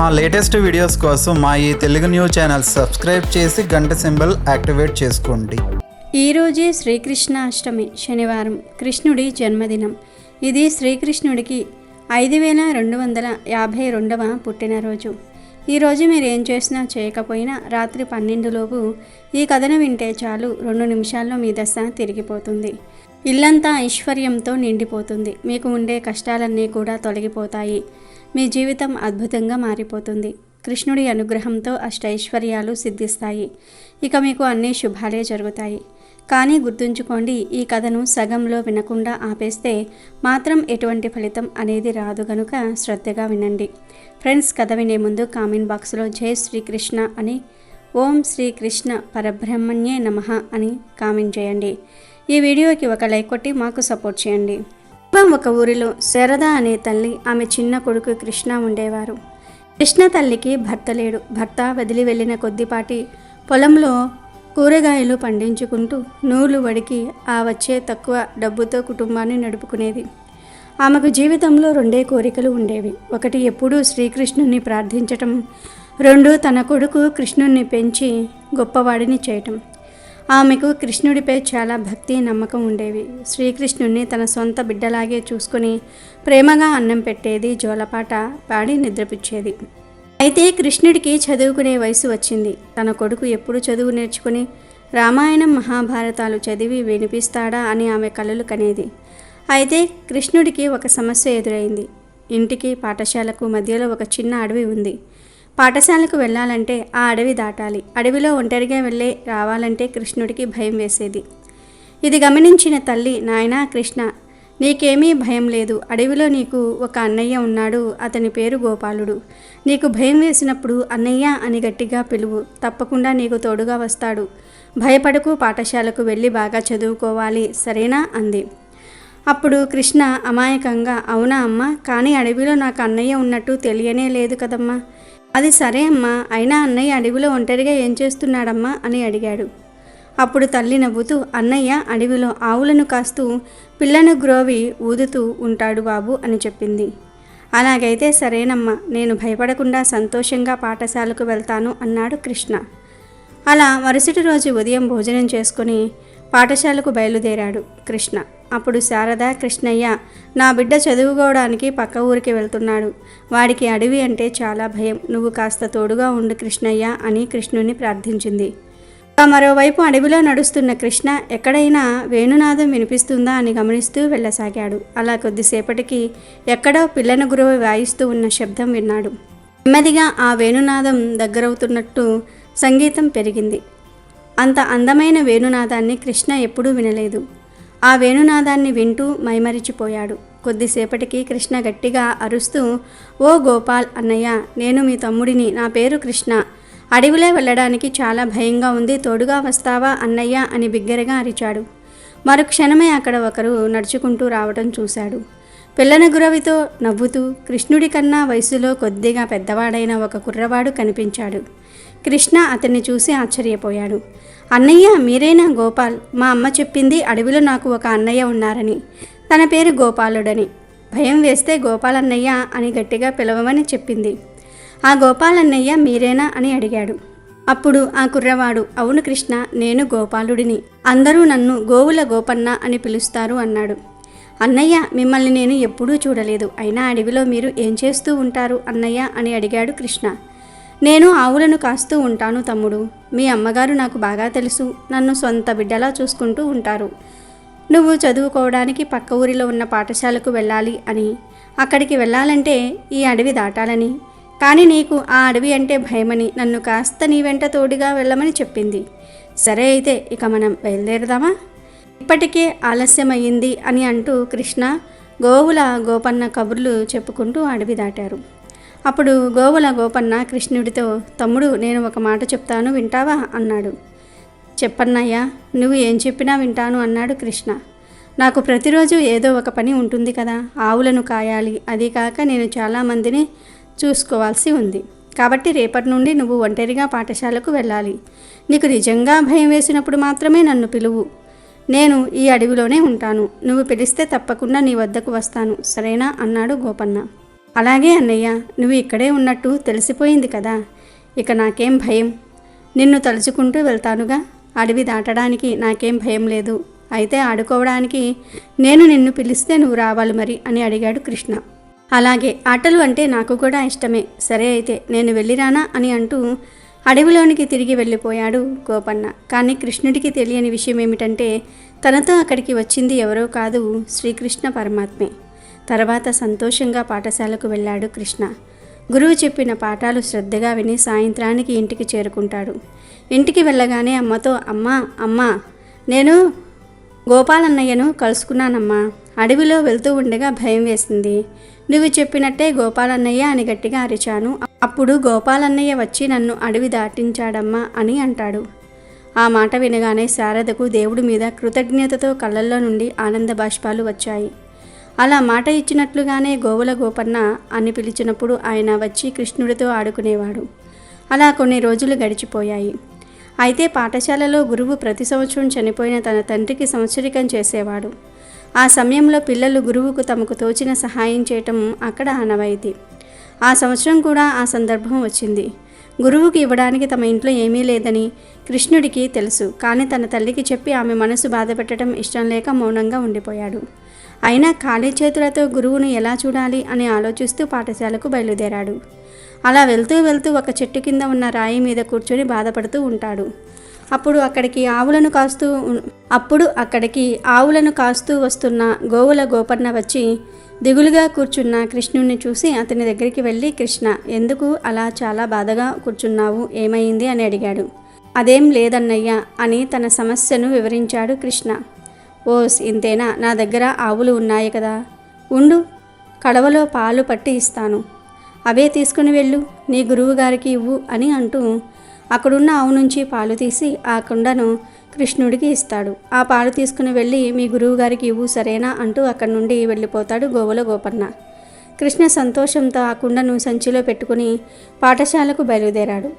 మా latest videos కోసం మా ఈ తెలుగు న్యూస్ ఛానల్ సబ్స్క్రైబ్ చేసి గంట సింబల్ యాక్టివేట్ చేసుకోండి. ఈరోజే శ్రీకృష్ణాష్టమి శనివారం, కృష్ణుడి జన్మదినం. ఇది శ్రీకృష్ణుడికి 5252వ పుట్టినరోజు. ఈరోజు మీరు ఏం చేసినా చేయకపోయినా రాత్రి 12లోపు ఈ కథను వింటే చాలు, 2 నిమిషాల్లో మీ దశ తిరిగిపోతుంది. ఇల్లంతా ఐశ్వర్యంతో నిండిపోతుంది. మీకు ఉండే కష్టాలన్నీ కూడా తొలగిపోతాయి. మీ జీవితం అద్భుతంగా మారిపోతుంది. కృష్ణుడి అనుగ్రహంతో అష్టైశ్వర్యాలు సిద్ధిస్తాయి. ఇక మీకు అన్ని శుభాలే జరుగుతాయి. కానీ గుర్తుంచుకోండి, ఈ కథను సగంలో వినకుండా ఆపేస్తే మాత్రం ఎటువంటి ఫలితం అనేది రాదు గనుక శ్రద్ధగా వినండి. ఫ్రెండ్స్, కథ వినే ముందు కామెంట్ బాక్స్లో జై శ్రీకృష్ణ అని, ఓం శ్రీకృష్ణ పరబ్రహ్మణ్యే నమః అని కామెంట్ చేయండి. ఈ వీడియోకి ఒక లైక్ కొట్టి మాకు సపోర్ట్ చేయండి. ఒక ఊరిలో శారద అనే తల్లి, ఆమె చిన్న కొడుకు కృష్ణ ఉండేవారు. కృష్ణ తల్లికి భర్త లేడు. భర్త వదిలి వెళ్ళిన కొద్దిపాటి పొలంలో కూరగాయలు పండించుకుంటూ నూలు వడికి ఆ వచ్చే తక్కువ డబ్బుతో కుటుంబాన్ని నడుపుకునేది. ఆమెకు జీవితంలో 2 కోరికలు ఉండేవి. ఒకటి ఎప్పుడూ శ్రీకృష్ణుని ప్రార్థించటం, 2 తన కొడుకు కృష్ణుని పెంచి గొప్పవాడిని చేయటం. ఆమెకు కృష్ణుడిపై చాలా భక్తి నమ్మకం ఉండేవి. శ్రీకృష్ణుని తన సొంత బిడ్డలాగే చూసుకుని ప్రేమగా అన్నం పెట్టేది, జోలపాట పాడి నిద్రపుచ్చేది. అయితే కృష్ణుడికి చదువుకునే వయసు వచ్చింది. తన కొడుకు ఎప్పుడు చదువు నేర్చుకుని రామాయణం మహాభారతాలు చదివి వినిపిస్తాడా అని ఆమె కలలు కనేది. అయితే కృష్ణుడికి ఒక సమస్య ఎదురైంది. ఇంటికి పాఠశాలకు మధ్యలో ఒక చిన్న అడవి ఉంది. పాఠశాలకు వెళ్ళాలంటే ఆ అడవి దాటాలి. అడవిలో ఒంటరిగా వెళ్ళి రావాలంటే కృష్ణుడికి భయం వేసేది. ఇది గమనించిన తల్లి, నాయనా కృష్ణ, నీకేమీ భయం లేదు. అడవిలో నీకు ఒక అన్నయ్య ఉన్నాడు. అతని పేరు గోపాలుడు. నీకు భయం వేసినప్పుడు అన్నయ్య అని గట్టిగా పిలువు. తప్పకుండా నీకు తోడుగా వస్తాడు. భయపడకు, పాఠశాలకు వెళ్ళి బాగా చదువుకోవాలి, సరేనా అంది. అప్పుడు కృష్ణ అమాయకంగా, అవునా అమ్మ, కానీ అడవిలో నాకు అన్నయ్య ఉన్నట్టు తెలియనే లేదు కదమ్మా. అది సరే అమ్మా, అయినా అన్నయ్య అడవిలో ఒంటరిగా ఏం చేస్తున్నాడమ్మా అని అడిగాడు. అప్పుడు తల్లి నవ్వుతూ, అన్నయ్య అడవిలో ఆవులను కాస్తూ పిల్లను గ్రోవి ఊదుతూ ఉంటాడు బాబు అని చెప్పింది. అలాగైతే సరేనమ్మా, నేను భయపడకుండా సంతోషంగా పాఠశాలకు వెళ్తాను అన్నాడు కృష్ణ. అలా మరుసటి రోజు ఉదయం భోజనం చేసుకుని పాఠశాలకు బయలుదేరాడు కృష్ణ. అప్పుడు శారద, కృష్ణయ్య, నా బిడ్డ చదువుకోవడానికి పక్క ఊరికి వెళ్తున్నాడు. వాడికి అడవి అంటే చాలా భయం. నువ్వు కాస్త తోడుగా ఉండు కృష్ణయ్య అని కృష్ణుని ప్రార్థించింది. మరోవైపు అడవిలో నడుస్తున్న కృష్ణ ఎక్కడైనా వేణునాదం వినిపిస్తుందా అని గమనిస్తూ వెళ్ళసాగాడు. అలా కొద్దిసేపటికి ఎక్కడో పిల్లను గురువు వాయిస్తూ ఉన్న శబ్దం విన్నాడు. నెమ్మదిగా ఆ వేణునాదం దగ్గరవుతున్నట్టు సంగీతం పెరిగింది. అంత అందమైన వేణునాదాన్ని కృష్ణ ఎప్పుడూ వినలేదు. ఆ వేణునాదాన్ని వింటూ మైమరిచిపోయాడు. కొద్దిసేపటికి కృష్ణ గట్టిగా అరుస్తూ, ఓ గోపాల్ అన్నయ్య, నేను మీ తమ్ముడిని, నా పేరు కృష్ణ. అడవిలో వెళ్ళడానికి చాలా భయంగా ఉంది, తోడుగా వస్తావా అన్నయ్య అని బిగ్గరగా అరిచాడు. మరుక్షణమే అక్కడ ఒకరు నడుచుకుంటూ రావటం చూశాడు. పిల్లన గురవితో నవ్వుతూ కృష్ణుడి కన్నా వయసులో కొద్దిగా పెద్దవాడైన ఒక కుర్రవాడు కనిపించాడు. కృష్ణ అతన్ని చూసి ఆశ్చర్యపోయాడు. అన్నయ్య, మీరేనా గోపాల్? మా అమ్మ చెప్పింది అడవిలో నాకు ఒక అన్నయ్య ఉన్నారని, తన పేరు గోపాలుడని. భయం వేస్తే గోపాలన్నయ్య అని గట్టిగా పిలవమని చెప్పింది. ఆ గోపాలన్నయ్య మీరేనా అని అడిగాడు. అప్పుడు ఆ కుర్రవాడు, అవును కృష్ణ, నేను గోపాలుడిని. అందరూ నన్ను గోవుల గోపన్న అని పిలుస్తారు అన్నాడు. అన్నయ్య, మిమ్మల్ని నేను ఎప్పుడూ చూడలేదు. అయినా అడవిలో మీరు ఏం చేస్తూ ఉంటారు అన్నయ్య అని అడిగాడు కృష్ణ. నేను ఆవులను కాస్తూ ఉంటాను తమ్ముడు. మీ అమ్మగారు నాకు బాగా తెలుసు. నన్ను సొంత బిడ్డలా చూసుకుంటూ ఉంటారు. నువ్వు చదువుకోవడానికి పక్క ఊరిలో ఉన్న పాఠశాలకు వెళ్ళాలి అని, అక్కడికి వెళ్ళాలంటే ఈ అడవి దాటాలని, కానీ నీకు ఆ అడవి అంటే భయమని నన్ను కాస్త నీ వెంట తోడుగా వెళ్ళమని చెప్పింది. సరే అయితే ఇక మనం బయలుదేరదామా? ఇప్పటికే ఆలస్యమయ్యింది అని అంటూ కృష్ణ గోవుల గోపన్న కబుర్లు చెప్పుకుంటూ అడవి దాటారు. అప్పుడు గోవుల గోపన్న కృష్ణుడితో, తమ్ముడు, నేను ఒక మాట చెప్తాను, వింటావా అన్నాడు. చెప్పన్నయ్యా, నువ్వు ఏం చెప్పినా వింటాను అన్నాడు కృష్ణ. నాకు ప్రతిరోజు ఏదో ఒక పని ఉంటుంది కదా. ఆవులను కాయాలి, అది కాక నేను చాలామందిని చూసుకోవాల్సి ఉంది. కాబట్టి రేపటి నుండి నువ్వు ఒంటరిగా పాఠశాలకు వెళ్ళాలి. నీకు నిజంగా భయం వేసినప్పుడు మాత్రమే నన్ను పిలువు. నేను ఈ అడవిలోనే ఉంటాను. నువ్వు పిలిస్తే తప్పకుండా నీ వద్దకు వస్తాను, సరేనా అన్నాడు గోపన్న. అలాగే అన్నయ్య, నువ్వు ఇక్కడే ఉన్నట్టు తెలిసిపోయింది కదా, ఇక నాకేం భయం. నిన్ను తలుచుకుంటూ వెళ్తానుగా. అడవి దాటడానికి నాకేం భయం లేదు. అయితే ఆడుకోవడానికి నేను నిన్ను పిలిస్తే నువ్వు రావాలి మరి అని అడిగాడు కృష్ణ. అలాగే, ఆటలు అంటే నాకు కూడా ఇష్టమే. సరే అయితే నేను వెళ్ళిరానా అని అంటూ అడవిలోనికి తిరిగి వెళ్ళిపోయాడు గోపన్న. కానీ కృష్ణుడికి తెలియని విషయం ఏమిటంటే తనతో అక్కడికి వచ్చింది ఎవరో కాదు, శ్రీకృష్ణ పరమాత్మే. తర్వాత సంతోషంగా పాఠశాలకు వెళ్ళాడు కృష్ణ. గురువు చెప్పిన పాఠాలు శ్రద్ధగా విని సాయంత్రానికి ఇంటికి చేరుకుంటాడు. ఇంటికి వెళ్ళగానే అమ్మతో, అమ్మా నేను గోపాలన్నయ్యను కలుసుకున్నానమ్మా. అడవిలో వెళ్తూ ఉండగా భయం వేసింది. నువ్వు చెప్పినట్టే గోపాలన్నయ్య అని గట్టిగా అరిచాను. అప్పుడు గోపాలన్నయ్య వచ్చి నన్ను అడవి దాటించాడమ్మా అని అంటాడు. ఆ మాట వినగానే శారదకు దేవుడి మీద కృతజ్ఞతతో కళ్ళల్లో నుండి ఆనంద బాష్పాలు వచ్చాయి. అలా మాట ఇచ్చినట్లుగానే గోవుల గోపన్న అని పిలిచినప్పుడు ఆయన వచ్చి కృష్ణుడితో ఆడుకునేవాడు. అలా కొన్ని రోజులు గడిచిపోయాయి. అయితే పాఠశాలలో గురువు ప్రతి సంవత్సరం చనిపోయిన తన తండ్రికి సంవత్సరికం చేసేవాడు. ఆ సమయంలో పిల్లలు గురువుకు తమకు తోచిన సహాయం చేయటం అక్కడ ఆనవాయితీ. ఆ సంవత్సరం కూడా ఆ సందర్భం వచ్చింది. గురువుకి ఇవ్వడానికి తమ ఇంట్లో ఏమీ లేదని కృష్ణుడికి తెలుసు. కానీ తన తల్లికి చెప్పి ఆమె మనసు బాధపెట్టడం ఇష్టం లేక మౌనంగా ఉండిపోయాడు. అయినా ఖాళీ చేతులతో గురువును ఎలా చూడాలి అని ఆలోచిస్తూ పాఠశాలకు బయలుదేరాడు. అలా వెళ్తూ వెళ్తూ ఒక చెట్టు కింద ఉన్న రాయి మీద కూర్చొని బాధపడుతూ ఉంటాడు. అప్పుడు అక్కడికి ఆవులను కాస్తూ వస్తున్న గోవుల గోపన్న వచ్చి దిగులుగా కూర్చున్న కృష్ణుడిని చూసి అతని దగ్గరికి వెళ్ళి, కృష్ణ, ఎందుకు అలా చాలా బాధగా కూర్చున్నావు, ఏమైంది అని అడిగాడు. అదేం లేదన్నయ్య అని తన సమస్యను వివరించాడు కృష్ణ. ఓస్, ఇంతేనా? నా దగ్గర ఆవులు ఉన్నాయి కదా, ఉండు, కడవలో పాలు పట్టి ఇస్తాను, అవే తీసుకుని వెళ్ళు, నీ గురువు గారికి ఇవ్వు అని అంటూ అక్కడున్న ఆవు నుంచి పాలు తీసి ఆ కుండను కృష్ణుడికి ఇస్తాడు. ఆ పాలు తీసుకుని వెళ్ళి మీ గురువు గారికి ఇవ్వు, సరేనా అంటూ అక్కడి నుండి వెళ్ళిపోతాడు గోవుల గోపన్న. కృష్ణ సంతోషంతో ఆ కుండను సంచిలో పెట్టుకుని పాఠశాలకు బయలుదేరాడు.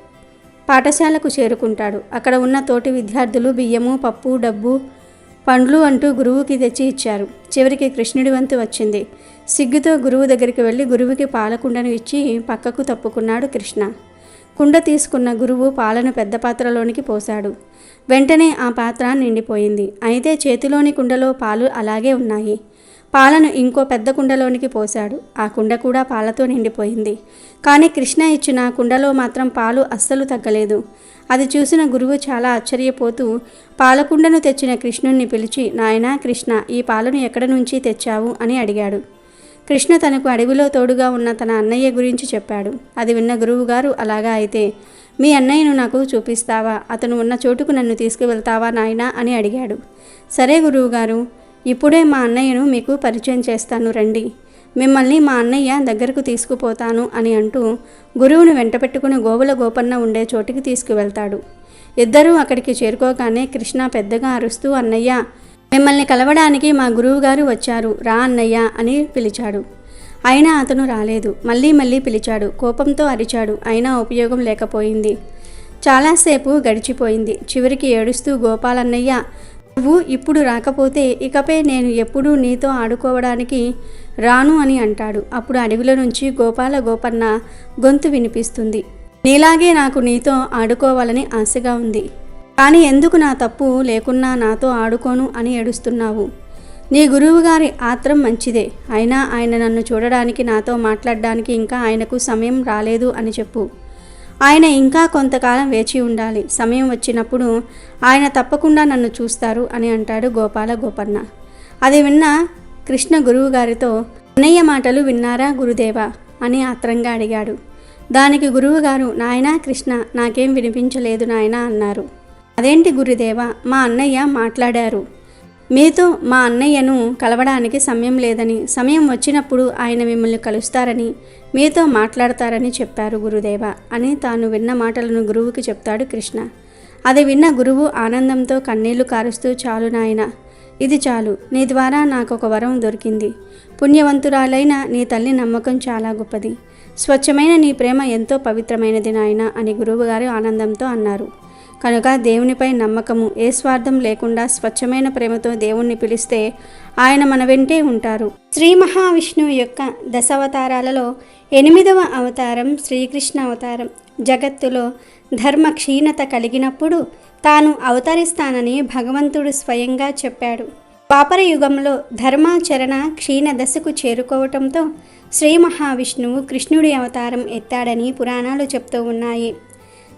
పాఠశాలకు చేరుకుంటాడు. అక్కడ ఉన్న తోటి విద్యార్థులు బియ్యము, పప్పు, డబ్బు, పండ్లు అంటూ గురువుకి తెచ్చి ఇచ్చారు. చివరికి కృష్ణుడి వంతు వచ్చింది. సిగ్గుతో గురువు దగ్గరికి వెళ్ళి గురువుకి పాలకుండను ఇచ్చి పక్కకు తప్పుకున్నాడు కృష్ణ. కుండ తీసుకున్న గురువు పాలను పెద్ద పాత్రలోనికి పోశాడు. వెంటనే ఆ పాత్ర నిండిపోయింది. అయితే చేతిలోని కుండలో పాలు అలాగే ఉన్నాయి. పాలను ఇంకో పెద్ద కుండలోనికి పోశాడు. ఆ కుండ కూడా పాలతో నిండిపోయింది. కానీ కృష్ణ ఇచ్చిన కుండలో మాత్రం పాలు అస్సలు తగ్గలేదు. అది చూసిన గురువు చాలా ఆశ్చర్యపోతూ పాలకుండను తెచ్చిన కృష్ణుణ్ణి పిలిచి, నాయనా కృష్ణ, ఈ పాలను ఎక్కడి నుంచి తెచ్చావు అని అడిగాడు. కృష్ణ తనకు అడవిలో తోడుగా ఉన్న తన అన్నయ్య గురించి చెప్పాడు. అది విన్న గురువుగారు, అలాగా అయితే మీ అన్నయ్యను నాకు చూపిస్తావా, అతను ఉన్న చోటుకు నన్ను తీసుకువెళ్తావా నాయనా అని అడిగాడు. సరే గురువుగారు, ఇప్పుడే మా అన్నయ్యను మీకు పరిచయం చేస్తాను రండి, మిమ్మల్ని మా అన్నయ్య దగ్గరకు తీసుకుపోతాను అని అంటూ గురువును వెంటపెట్టుకుని గోవుల గోపన్న ఉండే చోటికి తీసుకువెళ్తాడు. ఇద్దరూ అక్కడికి చేరుకోగానే కృష్ణ పెద్దగా అరుస్తూ, అన్నయ్య, మిమ్మల్ని కలవడానికి మా గురువుగారు వచ్చారు, రా అన్నయ్య అని పిలిచాడు. అయినా అతను రాలేదు. మళ్ళీ పిలిచాడు. కోపంతో అరిచాడు. అయినా ఉపయోగం లేకపోయింది. చాలాసేపు గడిచిపోయింది. చివరికి ఏడుస్తూ, గోపాలన్నయ్య, నువ్వు ఇప్పుడు రాకపోతే ఇకపై నేను ఎప్పుడూ నీతో ఆడుకోవడానికి రాను అని అంటాడు. అప్పుడు అడవిలో నుంచి గోపాల గోపన్న గొంతు వినిపిస్తుంది. నీలాగే నాకు నీతో ఆడుకోవాలని ఆశగా ఉంది, కానీ ఎందుకు నా తప్పు లేకున్నా నాతో ఆడుకోను అని ఏడుస్తున్నావు. నీ గురువుగారి ఆత్రం మంచిదే, అయినా ఆయన నన్ను చూడడానికి, నాతో మాట్లాడడానికి ఇంకా ఆయనకు సమయం రాలేదు అని చెప్పు. ఆయన ఇంకా కొంతకాలం వేచి ఉండాలి. సమయం వచ్చినప్పుడు ఆయన తప్పకుండా నన్ను చూస్తారు అని అంటాడు గోపాల గోపన్న. అది విన్న కృష్ణ గురువుగారితో, అన్నయ్య మాటలు విన్నారా గురుదేవా అని ఆత్రంగా అడిగాడు. దానికి గురువుగారు, నాయనా కృష్ణ, నాకేం వినిపించలేదు నాయనా అన్నారు. అదేంటి గురుదేవా, మా అన్నయ్య మాట్లాడారు. మీతో మా అన్నయ్యను కలవడానికి సమయం లేదని, సమయం వచ్చినప్పుడు ఆయన మిమ్మల్ని కలుస్తారని, మీతో మాట్లాడతారని చెప్పారు గురుదేవ అని తాను విన్న మాటలను గురువుకి చెప్తాడు కృష్ణ. అది విన్న గురువు ఆనందంతో కన్నీళ్లు కారుస్తూ, చాలు నాయన, ఇది చాలు, నీ ద్వారా నాకొక వరం దొరికింది. పుణ్యవంతురాలైన నీ తల్లి నమ్మకం చాలా గొప్పది, స్వచ్ఛమైన నీ ప్రేమ ఎంతో పవిత్రమైనది నాయన అని గురువుగారు ఆనందంతో అన్నారు. కనుక దేవునిపై నమ్మకము, ఏ స్వార్థం లేకుండా స్వచ్ఛమైన ప్రేమతో దేవుణ్ణి పిలిస్తే ఆయన మన వెంటే ఉంటారు. శ్రీ మహావిష్ణువు యొక్క దశావతారాలలో 8వ అవతారం శ్రీకృష్ణ అవతారం. జగత్తులో ధర్మ క్షీణత కలిగినప్పుడు తాను అవతరిస్తానని భగవంతుడు స్వయంగా చెప్పాడు. ద్వాపర యుగంలో ధర్మాచరణ క్షీణ దశకు చేరుకోవటంతో శ్రీ మహావిష్ణువు కృష్ణుడి అవతారం ఎత్తాడని పురాణాలు చెప్తూ ఉన్నాయి.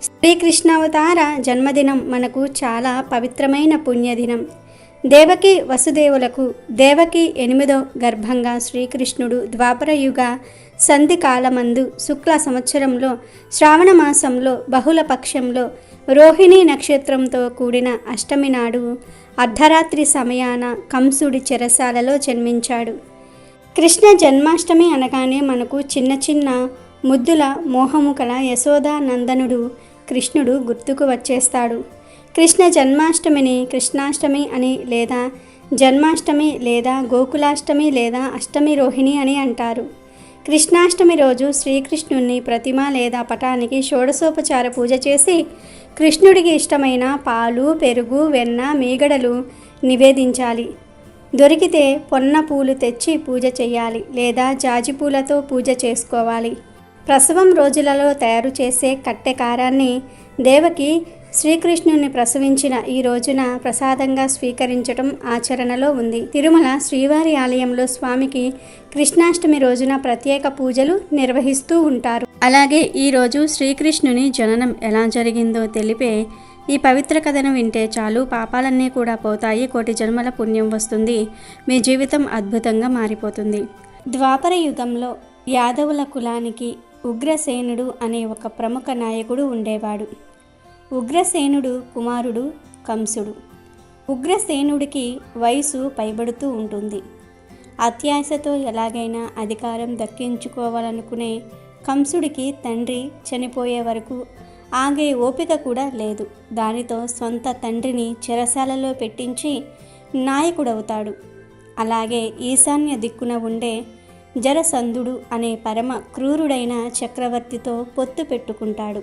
శ్రీకృష్ణావతార జన్మదినం మనకు చాలా పవిత్రమైన పుణ్యదినం. దేవకి వసుదేవులకు దేవకి 8వ గర్భంగా శ్రీకృష్ణుడు ద్వాపర యుగ సంధి కాలమందు శుక్ల సంవత్సరంలో శ్రావణ మాసంలో బహుళ పక్షంలో రోహిణీ నక్షత్రంతో కూడిన అష్టమి నాడు అర్ధరాత్రి సమయాన కంసుడి చెరసాలలో జన్మించాడు. కృష్ణ జన్మాష్టమి అనగానే మనకు చిన్న చిన్న ముద్దుల మోహము కల యశోదా నందనుడు కృష్ణుడు గుర్తుకు వచ్చేస్తాడు. కృష్ణ జన్మాష్టమిని కృష్ణాష్టమి అని లేదా జన్మాష్టమి లేదా గోకులాష్టమి లేదా అష్టమి రోహిణి అని అంటారు. కృష్ణాష్టమి రోజు శ్రీకృష్ణుని ప్రతిమ లేదా పటానికి షోడశోపచార పూజ చేసి కృష్ణుడికి ఇష్టమైన పాలు, పెరుగు, వెన్న, మీగడలు నివేదించాలి. దొరికితే పొన్న పూలు తెచ్చి పూజ చేయాలి లేదా జాజి పూలతో పూజ చేసుకోవాలి. ప్రసవం రోజులలో తయారు చేసే కట్టె కారాన్ని దేవకి శ్రీకృష్ణుని ప్రసవించిన ఈ రోజున ప్రసాదంగా స్వీకరించడం ఆచరణలో ఉంది. తిరుమల శ్రీవారి ఆలయంలో స్వామికి కృష్ణాష్టమి రోజున ప్రత్యేక పూజలు నిర్వహిస్తూ ఉంటారు. అలాగే ఈరోజు శ్రీకృష్ణుని జననం ఎలా జరిగిందో తెలిపే ఈ పవిత్ర కథను వింటే చాలు, పాపాలన్నీ కూడా పోతాయి, కోటి జన్మల పుణ్యం వస్తుంది, మీ జీవితం అద్భుతంగా మారిపోతుంది. ద్వాపర యుగంలో యాదవుల కులానికి ఉగ్రసేనుడు అనే ఒక ప్రముఖ నాయకుడు ఉండేవాడు. ఉగ్రసేనుడు కుమారుడు కంసుడు. ఉగ్రసేనుడికి వయసు పైబడుతూ ఉంటుంది. అత్యాశతో ఎలాగైనా అధికారం దక్కించుకోవాలనుకునే కంసుడికి తండ్రి చనిపోయే వరకు ఆగే ఓపిక కూడా లేదు. దానితో సొంత తండ్రిని చెరసాలలో పెట్టించి నాయకుడవుతాడు. అలాగే ఈశాన్య దిక్కున ఉండే జరసంధుడు అనే పరమ క్రూరుడైన చక్రవర్తితో పొత్తు పెట్టుకుంటాడు.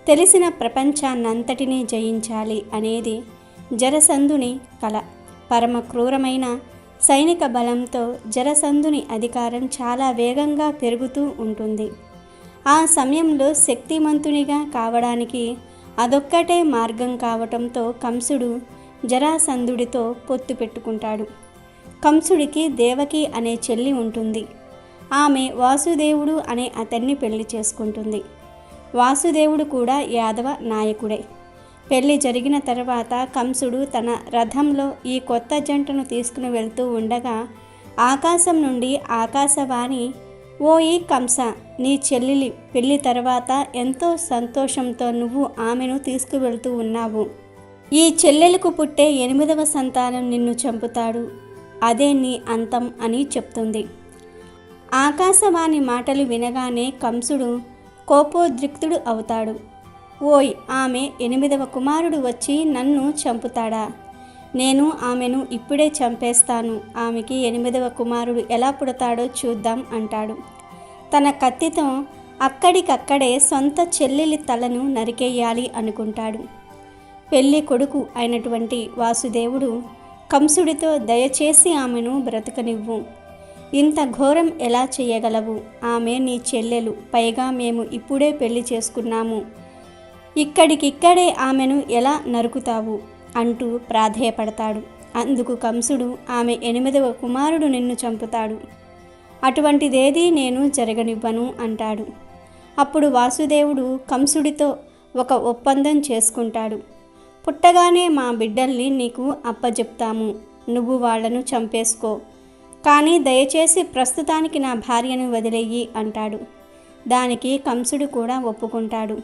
తెలిసిన ప్రపంచాన్నంతటినీ జయించాలి అనేది జరసంధుని కల. పరమ క్రూరమైన సైనిక బలంతో జరసంధుని అధికారం చాలా వేగంగా పెరుగుతూ ఉంటుంది. ఆ సమయంలో శక్తిమంతునిగా కావడానికి అదొక్కటే మార్గం కావటంతో కంసుడు జరాసంధుడితో పొత్తు పెట్టుకుంటాడు. కంసుడికి దేవకి అనే చెల్లి ఉంటుంది. ఆమె వాసుదేవుడు అనే అతన్ని పెళ్లి చేసుకుంటుంది. వాసుదేవుడు కూడా యాదవ నాయకుడే. పెళ్లి జరిగిన తర్వాత కంసుడు తన రథంలో ఈ కొత్త జంటను తీసుకుని వెళ్తూ ఉండగా ఆకాశం నుండి ఆకాశవాణి, ఓ ఈ కంస, నీ చెల్లి పెళ్లి తర్వాత ఎంతో సంతోషంతో నువ్వు ఆమెను తీసుకువెళ్తూ ఉన్నావు. ఈ చెల్లెలకు పుట్టే 8వ సంతానం నిన్ను చంపుతాడు, అదే నీ అంతం అని చెప్తుంది. ఆకాశవాణి మాటలు వినగానే కంసుడు కోపోద్రిక్తుడు అవుతాడు. ఓయ్, ఆమె 8వ కుమారుడు వచ్చి నన్ను చంపుతాడా? నేను ఆమెను ఇప్పుడే చంపేస్తాను. ఆమెకి 8వ కుమారుడు ఎలా పుడతాడో చూద్దాం అంటాడు. తన కత్తితో అక్కడికక్కడే సొంత చెల్లెలి తలను నరికేయాలి అనుకుంటాడు. పెళ్లి కొడుకు అయినటువంటి వాసుదేవుడు కంసుడితో, దయచేసి ఆమెను బ్రతకనివ్వు, ఇంత ఘోరం ఎలా చేయగలవు? ఆమె నీ చెల్లెలు, పైగా మేము ఇప్పుడే పెళ్లి చేసుకున్నాము, ఇక్కడికిక్కడే ఆమెను ఎలా నరుకుతావు అంటూ ప్రాధేయపడతాడు. అందుకు కంసుడు, ఆమె 8వ కుమారుడు నిన్ను చంపుతాడు, అటువంటిదేదీ నేను జరగనివ్వను అంటాడు. అప్పుడు వాసుదేవుడు కంసుడితో ఒక ఒప్పందం చేసుకుంటాడు. పుట్టగానే మా బిడ్డల్ని నీకు అప్పజెప్తాము, నువ్వు వాళ్లను చంపేసుకో, కానీ దయచేసి ప్రస్తుతానికి నా భార్యను వదిలేయి అంటాడు. దానికి కంసుడు కూడా ఒప్పుకుంటాడు.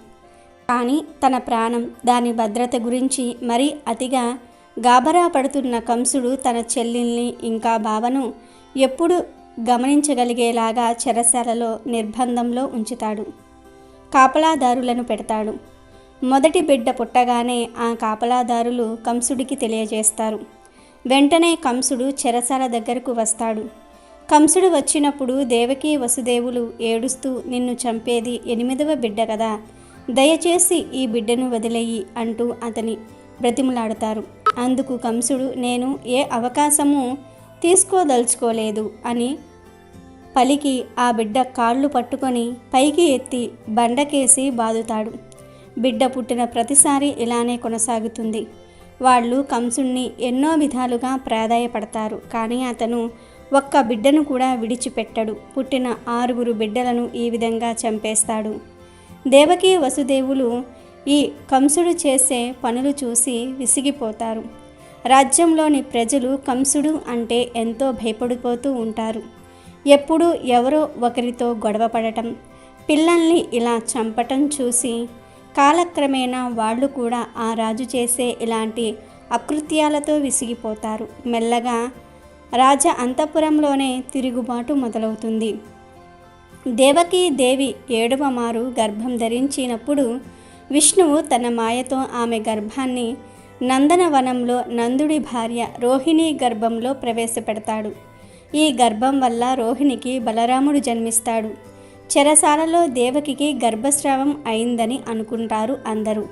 కానీ తన ప్రాణం, దాని భద్రత గురించి మరీ అతిగా గాబరా పడుతున్న కంసుడు తన చెల్లెల్ని ఇంకా బావను ఎప్పుడు గమనించగలిగేలాగా చెరసాలలో నిర్బంధంలో ఉంచుతాడు. కాపలాదారులను పెడతాడు. మొదటి బిడ్డ పుట్టగానే ఆ కాపలాదారులు కంసుడికి తెలియజేస్తారు. వెంటనే కంసుడు చెరసాల దగ్గరకు వస్తాడు. కంసుడు వచ్చినప్పుడు దేవకీ వసుదేవులు ఏడుస్తూ, నిన్ను చంపేది 8వ బిడ్డ కదా, దయచేసి ఈ బిడ్డను వదిలేయి అంటూ అతని బ్రతిమలాడతారు. అందుకు కంసుడు నేను ఏ అవకాశము తీసుకోదలుచుకోలేదు అని పలికి ఆ బిడ్డ కాళ్ళు పట్టుకొని పైకి ఎత్తి బండకేసి బాదుతాడు. బిడ్డ పుట్టిన ప్రతిసారి ఇలానే కొనసాగుతుంది. వాళ్ళు కంసుణ్ణి ఎన్నో విధాలుగా ప్రాధాయపడతారు. కానీ అతను ఒక్క బిడ్డను కూడా విడిచిపెట్టడు. పుట్టిన 6 బిడ్డలను ఈ విధంగా చంపేస్తాడు. దేవకి వసుదేవులు ఈ కంసుడు చేసే పనులు చూసి విసిగిపోతారు. రాజ్యంలోని ప్రజలు కంసుడు అంటే ఎంతో భయపడిపోతూ ఉంటారు. ఎప్పుడూ ఎవరో ఒకరితో గొడవ పడటం, పిల్లల్ని ఇలా చంపటం చూసి కాలక్రమేణా వాళ్ళు కూడా ఆ రాజు చేసే ఇలాంటి అకృత్యాలతో విసిగిపోతారు. మెల్లగా రాజ అంతఃపురంలోనే తిరుగుబాటు మొదలవుతుంది. దేవకీ దేవి 7వ మారు గర్భం ధరించినప్పుడు విష్ణువు తన మాయతో ఆమె గర్భాన్ని నందనవనంలో నందుడి భార్య రోహిణి గర్భంలో ప్రవేశపెడతాడు. ఈ గర్భం వల్ల రోహిణికి బలరాముడు జన్మిస్తాడు. చెరసాలలో దేవకికి గర్భస్రావం అయిందని అనుకుంటారు అందరూ.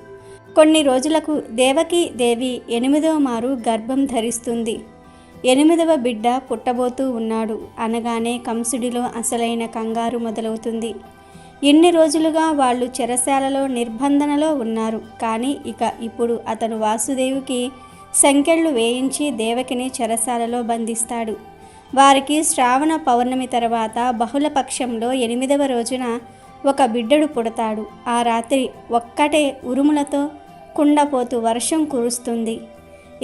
కొన్ని రోజులకు దేవకీ దేవి 8వ మారు గర్భం ధరిస్తుంది. 8వ బిడ్డ పుట్టబోతూ ఉన్నాడు అనగానే కంసుడిలో అసలైన కంగారు మొదలవుతుంది. ఎన్ని రోజులుగా వాళ్ళు చెరసాలలో నిర్బంధనలో ఉన్నారు. కానీ ఇప్పుడు అతను వాసుదేవుకి సంకెళ్ళు వేయించి దేవకిని చెరసాలలో బంధిస్తాడు. వారికి శ్రావణ పౌర్ణమి తర్వాత బహుళపక్షంలో 8వ రోజున ఒక బిడ్డడు పుడతాడు. ఆ రాత్రి ఒక్కటే ఉరుములతో కుండపోతూ వర్షం కురుస్తుంది.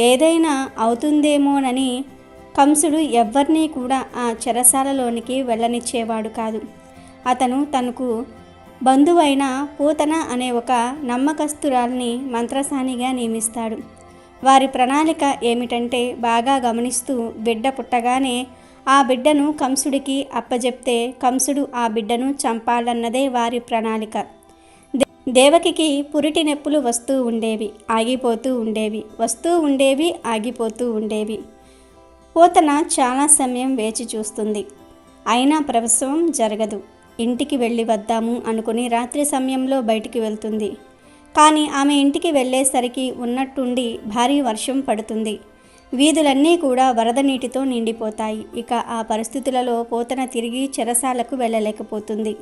ఏదైనా అవుతుందేమోనని కంసుడు ఎవ్వరినీ కూడా ఆ చెరసాలలోనికి వెళ్ళనిచ్చేవాడు కాదు. అతను తనకు బంధువైన పూతన అనే ఒక నమ్మకస్తురాల్ని మంత్రసానిగా నియమిస్తాడు. వారి ప్రణాళిక ఏమిటంటే బాగా గమనిస్తూ బిడ్డ పుట్టగానే ఆ బిడ్డను కంసుడికి అప్పజెప్తే కంసుడు ఆ బిడ్డను చంపాలన్నదే వారి ప్రణాళిక. దేవకికి పురిటి నొప్పులు వస్తూ ఉండేవి, ఆగిపోతూ ఉండేవి, వస్తూ ఉండేవి, ఆగిపోతూ ఉండేవి. పూతన చాలా సమయం వేచి చూస్తుంది. అయినా ప్రసవం జరగదు. ఇంటికి వెళ్ళి వద్దాము అనుకుని రాత్రి సమయంలో బయటికి వెళ్తుంది. కానీ ఆమె ఇంటికి వెళ్ళేసరికి ఉన్నట్టుండి భారీ వర్షం పడుతుంది. వీధులన్నీ కూడా వరద నీటితో నిండిపోతాయి. ఆ పరిస్థితులలో పూతన తిరిగి చెరసాలకు వెళ్ళలేకపోతుంది.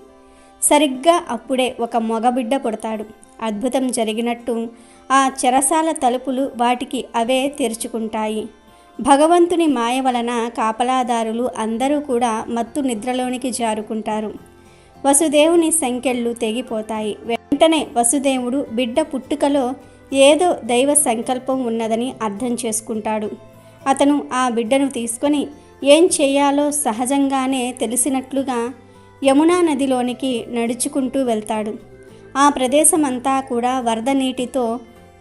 సరిగ్గా అప్పుడే ఒక మగబిడ్డ పుడతాడు. అద్భుతం జరిగినట్టు ఆ చెరసాల తలుపులు వాటికి అవే తెరుచుకుంటాయి. భగవంతుని మాయ వలన కాపలాదారులు అందరూ కూడా మత్తు నిద్రలోనికి జారుకుంటారు. వసుదేవుని సంకెళ్ళు తెగిపోతాయి. వెంటనే వసుదేవుడు బిడ్డ పుట్టుకలో ఏదో దైవ సంకల్పం ఉన్నదని అర్థం చేసుకుంటాడు. అతను ఆ బిడ్డను తీసుకొని ఏం చేయాలో సహజంగానే తెలిసినట్లుగా యమునా నదిలోనికి నడుచుకుంటూ వెళ్తాడు. ఆ ప్రదేశమంతా కూడా వరద నీటితో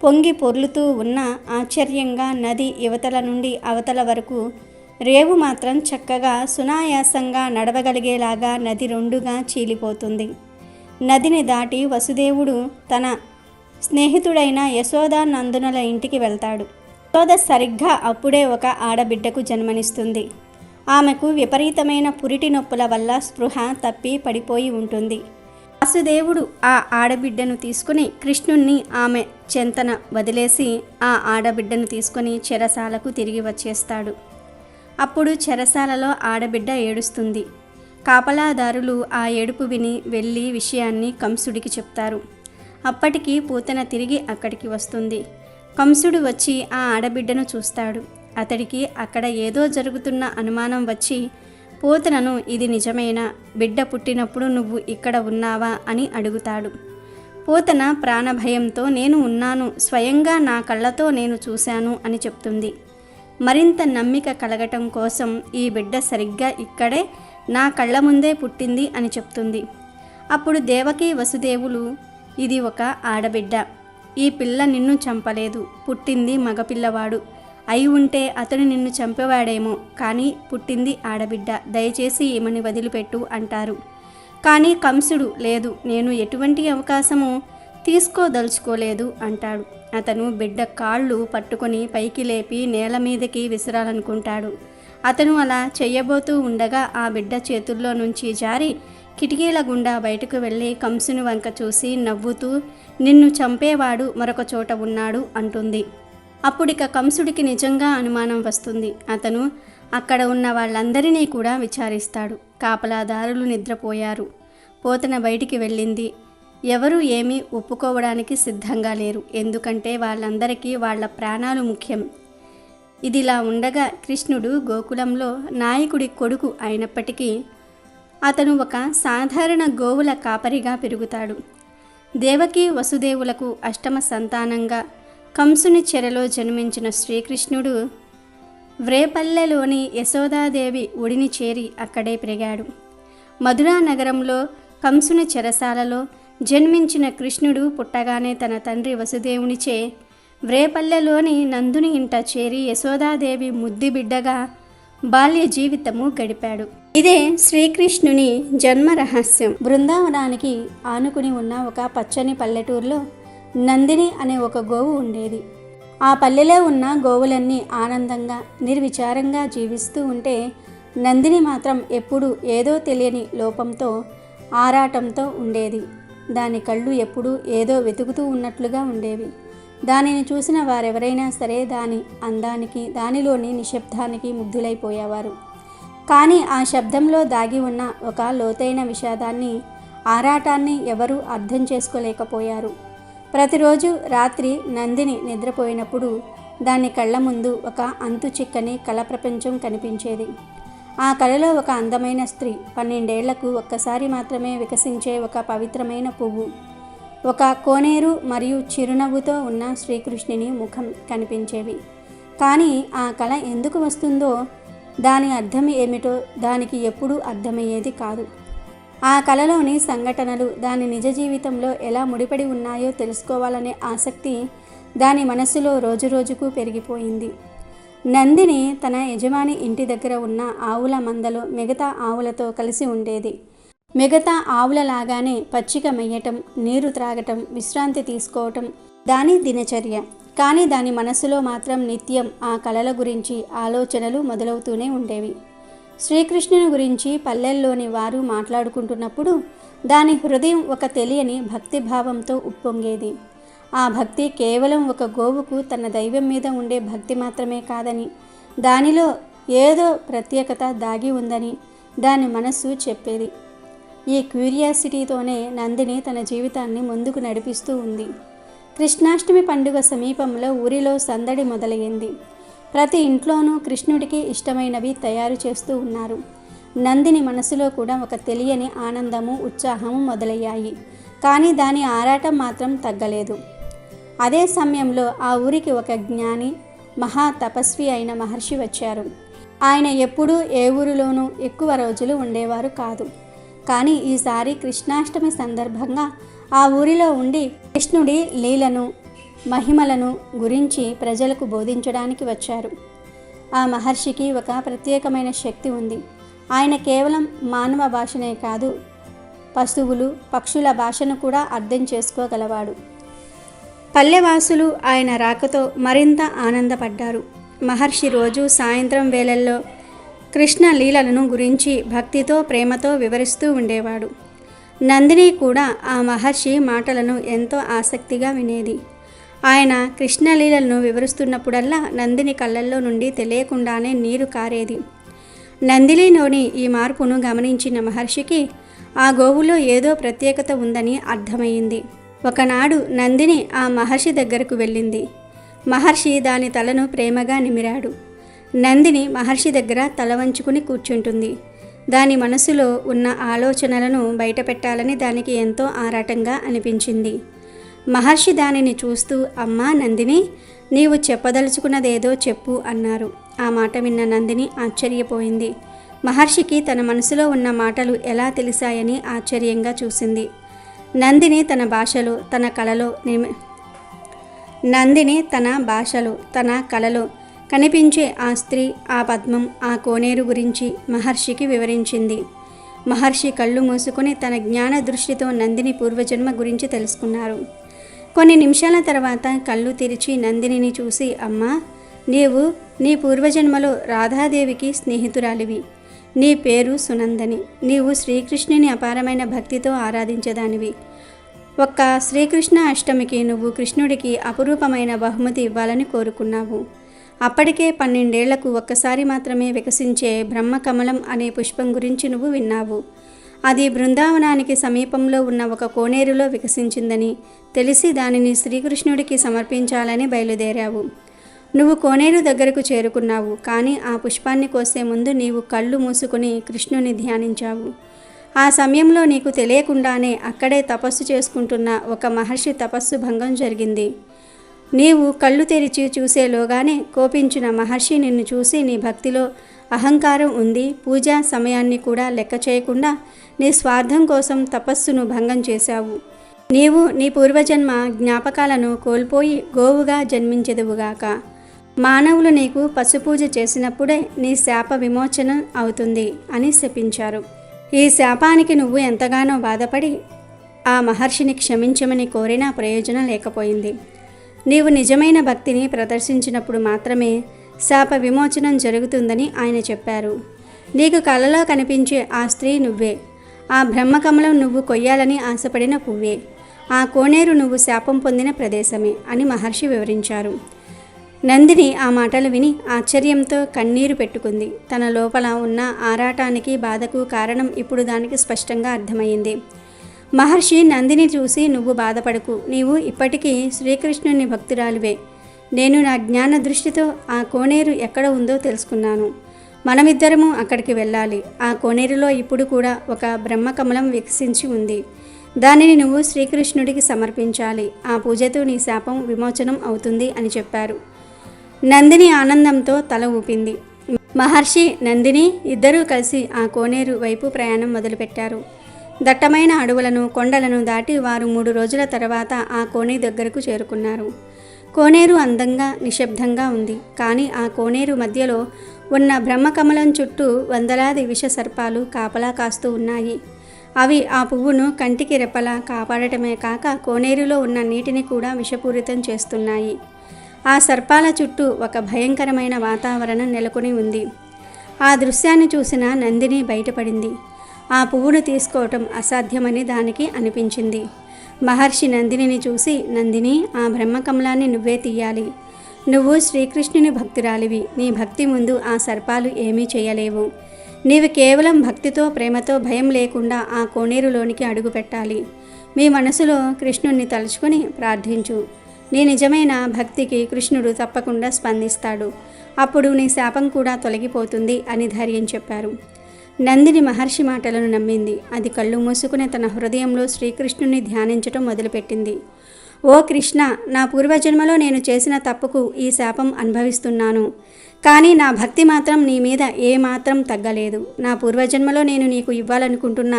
పొంగి పొర్లుతూ ఉన్న ఆశ్చర్యంగా నది యువతల నుండి అవతల వరకు రేవు మాత్రం చక్కగా సునాయాసంగా నడవగలిగేలాగా నది 2గా చీలిపోతుంది. నదిని దాటి వసుదేవుడు తన స్నేహితుడైన యశోదానందనుల ఇంటికి వెళ్తాడు. యశోద సరిగ్గా అప్పుడే ఒక ఆడబిడ్డకు జన్మనిస్తుంది. ఆమెకు విపరీతమైన పురిటి నొప్పుల వల్ల స్పృహ తప్పి పడిపోయి ఉంటుంది. వాసుదేవుడు ఆ ఆడబిడ్డను తీసుకుని కృష్ణుణ్ణి ఆమె చెంతన వదిలేసి ఆ ఆడబిడ్డను తీసుకొని చెరసాలకు తిరిగి వచ్చేస్తాడు. అప్పుడు చెరసాలలో ఆడబిడ్డ ఏడుస్తుంది. కాపలాదారులు ఆ ఏడుపు విని వెళ్ళి విషయాన్ని కంసుడికి చెప్తారు. అప్పటికి పూతన తిరిగి అక్కడికి వస్తుంది. కంసుడు వచ్చి ఆ ఆడబిడ్డను చూస్తాడు. అతడికి అక్కడ ఏదో జరుగుతున్న అనుమానం వచ్చి పూతనను ఇది నిజమేనా, బిడ్డ పుట్టినప్పుడు నువ్వు ఇక్కడ ఉన్నావా అని అడుగుతాడు. పూతన ప్రాణభయంతో నేను ఉన్నాను, స్వయంగా నా కళ్ళతో నేను చూశాను అని చెప్తుంది. మరింత నమ్మిక కలగటం కోసం ఈ బిడ్డ సరిగ్గా ఇక్కడే నా కళ్ళ ముందే పుట్టింది అని చెప్తుంది. అప్పుడు దేవకి వసుదేవులు ఇది ఒక ఆడబిడ్డ, ఈ పిల్ల నిన్ను చంపలేదు, పుట్టింది మగపిల్లవాడు అయి ఉంటే అతడు నిన్ను చంపేవాడేమో, కానీ పుట్టింది ఆడబిడ్డ, దయచేసి ఈమెని వదిలిపెట్టు అంటారు. కానీ కంసుడు లేదు, నేను ఎటువంటి అవకాశము తీసుకోదలుచుకోలేదు అంటాడు. అతను బిడ్డ కాళ్ళు పట్టుకొని పైకి లేపి నేల మీదకి విసిరాలనుకుంటాడు. అతను అలా చెయ్యబోతూ ఉండగా ఆ బిడ్డ చేతుల్లో నుంచి జారి కిటికీల గుండా బయటకు వెళ్ళి కంసుని వంక చూసి నవ్వుతూ, నిన్ను చంపేవాడు మరొక చోట ఉన్నాడు అంటుంది. అప్పుడిక కంసుడికి నిజంగా అనుమానం వస్తుంది. అతను అక్కడ ఉన్న వాళ్ళందరినీ కూడా విచారిస్తాడు. కాపలాదారులు నిద్రపోయారు. పోతన బయటికి వెళ్ళింది. ఎవరు ఏమీ ఒప్పుకోవడానికి సిద్ధంగా లేరు. ఎందుకంటే వాళ్ళందరికీ వాళ్ళ ప్రాణాలు ముఖ్యం. ఇదిలా ఉండగా కృష్ణుడు గోకులంలో నాయకుడి కొడుకు అయినప్పటికీ అతను ఒక సాధారణ గోవుల కాపరిగా పెరుగుతాడు. దేవకి వసుదేవులకు అష్టమ సంతానంగా కంసుని చెరలో జన్మించిన శ్రీకృష్ణుడు వ్రేపల్లెలోని యశోదాదేవి ఒడిని చేరి అక్కడే పెరిగాడు. మధురా నగరంలో కంసుని చెరసాలలో జన్మించిన కృష్ణుడు పుట్టగానే తన తండ్రి వసుదేవునిచే వ్రేపల్లెలోని నందుని ఇంట చేరి యశోదాదేవి ముద్దు బిడ్డగా బాల్య జీవితము గడిపాడు. ఇదే శ్రీకృష్ణుని జన్మ రహస్యం. బృందావనానికి ఆనుకుని ఉన్న ఒక పచ్చని పల్లెటూరులో నందిని అనే ఒక గోవు ఉండేది. ఆ పల్లెలో ఉన్న గోవులన్నీ ఆనందంగా నిర్విచారంగా జీవిస్తూ ఉంటే నందిని మాత్రం ఎప్పుడూ ఏదో తెలియని లోపంతో ఆరాటంతో ఉండేది. దాని కళ్ళు ఎప్పుడూ ఏదో వెతుకుతూ ఉన్నట్లుగా ఉండేవి. దానిని చూసిన వారెవరైనా సరే దాని అందానికి, దానిలోని నిశ్శబ్దానికి ముగ్ధులైపోయేవారు. కానీ ఆ శబ్దంలో దాగి ఉన్న ఒక లోతైన విషాదాన్ని, ఆరాటాన్ని ఎవరూ అర్థం చేసుకోలేకపోయారు. ప్రతిరోజు రాత్రి నందిని నిద్రపోయినప్పుడు దాని కళ్ళ ముందు ఒక అంతు చిక్కని కళ ప్రపంచం కనిపించేది. ఆ కళలో ఒక అందమైన స్త్రీ, 12 ఏళ్లకు ఒక్కసారి మాత్రమే వికసించే ఒక పవిత్రమైన పువ్వు, ఒక కోనేరు మరియు చిరునవ్వుతో ఉన్న శ్రీకృష్ణుని ముఖం కనిపించేవి. కానీ ఆ కళ ఎందుకు వస్తుందో, దాని అర్థం ఏమిటో దానికి ఎప్పుడూ అర్థమయ్యేది కాదు. ఆ కళలోని సంఘటనలు దాని నిజ జీవితంలో ఎలా ముడిపడి ఉన్నాయో తెలుసుకోవాలనే ఆసక్తి దాని మనస్సులో రోజురోజుకు పెరిగిపోయింది. నందిని తన యజమాని ఇంటి దగ్గర ఉన్న ఆవుల మందలో మిగతా ఆవులతో కలిసి ఉండేది. మిగతా ఆవులలాగానే పచ్చిక మెయ్యటం, నీరు త్రాగటం, విశ్రాంతి తీసుకోవటం దాని దినచర్య. కానీ దాని మనసులో మాత్రం నిత్యం ఆ కళల గురించి ఆలోచనలు మొదలవుతూనే ఉండేవి. శ్రీకృష్ణుని గురించి పల్లెల్లోని వారు మాట్లాడుకుంటున్నప్పుడు దాని హృదయం ఒక తెలియని భక్తిభావంతో ఉప్పొంగేది. ఆ భక్తి కేవలం ఒక గోవుకు తన దైవం మీద ఉండే భక్తి మాత్రమే కాదని, దానిలో ఏదో ప్రత్యేకత దాగి ఉందని దాని మనస్సు చెప్పేది. ఈ క్యూరియాసిటీతోనే నందిని తన జీవితాన్ని ముందుకు నడిపిస్తూ ఉంది. కృష్ణాష్టమి పండుగ సమీపంలో ఊరిలో సందడి మొదలయ్యింది. ప్రతి ఇంట్లోనూ కృష్ణుడికి ఇష్టమైనవి తయారు చేస్తూ ఉన్నారు. నందిని మనసులో కూడా ఒక తెలియని ఆనందము, ఉత్సాహము మొదలయ్యాయి. కానీ దాని ఆరాటం మాత్రం తగ్గలేదు. అదే సమయంలో ఆ ఊరికి ఒక జ్ఞాని, మహా తపస్వి అయిన మహర్షి వచ్చారు. ఆయన ఎప్పుడూ ఏ ఊరిలోనూ ఎక్కువ రోజులు ఉండేవారు కాదు. కానీ ఈసారి కృష్ణాష్టమి సందర్భంగా ఆ ఊరిలో ఉండి కృష్ణుడి లీలను, మహిమలను గురించి ప్రజలకు బోధించడానికి వచ్చారు. ఆ మహర్షికి ఒక ప్రత్యేకమైన శక్తి ఉంది. ఆయన కేవలం మానవ భాషనే కాదు, పశువులు, పక్షుల భాషను కూడా అర్థం చేసుకోగలవాడు. పల్లెవాసులు ఆయన రాకతో మరింత ఆనందపడ్డారు. మహర్షి రోజు సాయంత్రం వేళల్లో కృష్ణ లీలలను గురించి భక్తితో, ప్రేమతో వివరిస్తూ ఉండేవాడు. నందిని కూడా ఆ మహర్షి మాటలను ఎంతో ఆసక్తిగా వినేది. ఆయన కృష్ణలీలలను వివరిస్తున్నప్పుడల్లా నందిని కళ్ళల్లో నుండి తెలియకుండానే నీరు కారేది. నందినిలోని ఈ మార్పును గమనించిన మహర్షికి ఆ గోవులో ఏదో ప్రత్యేకత ఉందని అర్థమైంది. ఒకనాడు నందిని ఆ మహర్షి దగ్గరకు వెళ్ళింది. మహర్షి దాని తలను ప్రేమగా నిమిరాడు. నందిని మహర్షి దగ్గర తల వంచుకుని కూర్చుంటుంది. దాని మనసులో ఉన్న ఆలోచనలను బయటపెట్టాలని దానికి ఎంతో ఆరాటంగా అనిపించింది. మహర్షి దానిని చూస్తూ, అమ్మా నందిని, నీవు చెప్పదలుచుకున్నదేదో చెప్పు అన్నారు. ఆ మాట విన్న నందిని ఆశ్చర్యపోయింది. మహర్షికి తన మనసులో ఉన్న మాటలు ఎలా తెలిసాయని ఆశ్చర్యంగా చూసింది. నందిని తన భాషలో, తన కలలో కనిపించే ఆ స్త్రీ, ఆ పద్మం, ఆ కోనేరు గురించి మహర్షికి వివరించింది. మహర్షి కళ్ళు మూసుకొని తన జ్ఞాన దృష్టితో నందిని పూర్వజన్మ గురించి తెలుసుకున్నారు. కొన్ని నిమిషాల తర్వాత కళ్ళు తెరిచి నందినిని చూసి, అమ్మా, నీవు నీ పూర్వజన్మలో రాధాదేవికి స్నేహితురాలివి. నీ పేరు సునందని. నీవు శ్రీకృష్ణుని అపారమైన భక్తితో ఆరాధించేదానివి. ఒక్క శ్రీకృష్ణ అష్టమికి నువ్వు కృష్ణుడికి అపురూపమైన బహుమతి ఇవ్వాలని కోరుకున్నావు. అప్పటికే 12 ఏళ్లకు ఒక్కసారి మాత్రమే వికసించే బ్రహ్మకమలం అనే పుష్పం గురించి నువ్వు విన్నావు. అది బృందావనానికి సమీపంలో ఉన్న ఒక కోనేరులో వికసించిందని తెలిసి దానిని శ్రీకృష్ణుడికి సమర్పించాలని బయలుదేరావు. నువ్వు కోనేరు దగ్గరకు చేరుకున్నావు. కానీ ఆ పుష్పాన్ని కోసే ముందు నీవు కళ్ళు మూసుకుని కృష్ణుని ధ్యానించావు. ఆ సమయంలో నీకు తెలియకుండానే అక్కడే తపస్సు చేసుకుంటున్న ఒక మహర్షి తపస్సు భంగం జరిగింది. నీవు కళ్ళు తెరిచి చూసేలోగానే కోపించిన మహర్షి నిన్ను చూసి నీ భక్తిలో అహంకారం ఉంది, పూజా సమయాన్ని కూడా లెక్క చేయకుండా నీ స్వార్థం కోసం తపస్సును భంగం చేశావు. నీవు నీ పూర్వజన్మ జ్ఞాపకాలను కోల్పోయి గోవుగా జన్మించెదవుగాక. మానవులు నీకు పశుపూజ చేసినప్పుడే నీ శాప విమోచన అవుతుంది అని శపించారు. ఈ శాపానికి నువ్వు ఎంతగానో బాధపడి ఆ మహర్షిని క్షమించమని కోరినా ప్రయోజనం లేకపోయింది. నీవు నిజమైన భక్తిని ప్రదర్శించినప్పుడు మాత్రమే శాప విమోచనం జరుగుతుందని ఆయన చెప్పారు. నీకు కలలో కనిపించే ఆ స్త్రీ నువ్వే. ఆ బ్రహ్మకమలం నువ్వు కొయ్యాలని ఆశపడిన పువ్వే. ఆ కోనేరు నువ్వు శాపం పొందిన ప్రదేశమే అని మహర్షి వివరించారు. నందిని ఆ మాటలు విని ఆశ్చర్యంతో కన్నీరు పెట్టుకుంది. తన లోపల ఉన్న ఆరాటానికి బాధకు కారణం ఇప్పుడు దానికి స్పష్టంగా అర్థమైంది. మహర్షి నందిని చూసి, నువ్వు బాధపడకు, నీవు ఇప్పటికీ శ్రీకృష్ణుని భక్తురాలివే. నేను నా జ్ఞాన దృష్టితో ఆ కోనేరు ఎక్కడ ఉందో తెలుసుకున్నాను. మనమిద్దరము అక్కడికి వెళ్ళాలి. ఆ కోనేరులో ఇప్పుడు కూడా ఒక బ్రహ్మకమలం వికసించి ఉంది. దానిని నువ్వు శ్రీకృష్ణుడికి సమర్పించాలి. ఆ పూజతో నీ శాపం విమోచనం అవుతుంది అని చెప్పారు. నందిని ఆనందంతో తల ఊపింది. మహర్షి, నందిని ఇద్దరూ కలిసి ఆ కోనేరు వైపు ప్రయాణం మొదలుపెట్టారు. దట్టమైన అడవులను, కొండలను దాటి వారు 3 రోజుల తర్వాత ఆ కోనేరు దగ్గరకు చేరుకున్నారు. కోనేరు అందంగా, నిశ్శబ్దంగా ఉంది. కానీ ఆ కోనేరు మధ్యలో ఉన్న బ్రహ్మకమలం చుట్టూ వందలాది విష సర్పాలు కాపలా కాస్తూ ఉన్నాయి. అవి ఆ పువ్వును కంటికి రెప్పలా కాపాడటమే కాక కోనేరులో ఉన్న నీటిని కూడా విషపూరితం చేస్తున్నాయి. ఆ సర్పాల చుట్టూ ఒక భయంకరమైన వాతావరణం నెలకొని ఉంది. ఆ దృశ్యాన్ని చూసిన నందిని బయటపడింది. ఆ పువ్వును తీసుకోవటం అసాధ్యమని దానికి అనిపించింది. మహర్షి నందినిని చూసి, నందిని, ఆ బ్రహ్మకమలాన్ని నువ్వే తీయాలి. నువ్వు శ్రీకృష్ణుని భక్తురాలివి. నీ భక్తి ముందు ఆ సర్పాలు ఏమీ చేయలేవు. నీవు కేవలం భక్తితో, ప్రేమతో, భయం లేకుండా ఆ కోనేరులోనికి అడుగు పెట్టాలి. మీ మనసులో కృష్ణుణ్ణి తలుచుకొని ప్రార్థించు. నీ నిజమైన భక్తికి కృష్ణుడు తప్పకుండా స్పందిస్తాడు. అప్పుడు నీ శాపం కూడా తొలగిపోతుంది అని ధైర్యం చెప్పారు. నందిని మహర్షి మాటలను నమ్మింది. అది కళ్ళు మూసుకుని తన హృదయంలో శ్రీకృష్ణుని ధ్యానించటం మొదలుపెట్టింది. ఓ కృష్ణ, నా పూర్వజన్మలో నేను చేసిన తప్పుకు ఈ శాపం అనుభవిస్తున్నాను. కానీ నా భక్తి మాత్రం నీ మీద ఏమాత్రం తగ్గలేదు. నా పూర్వజన్మలో నేను నీకు ఇవ్వాలనుకుంటున్న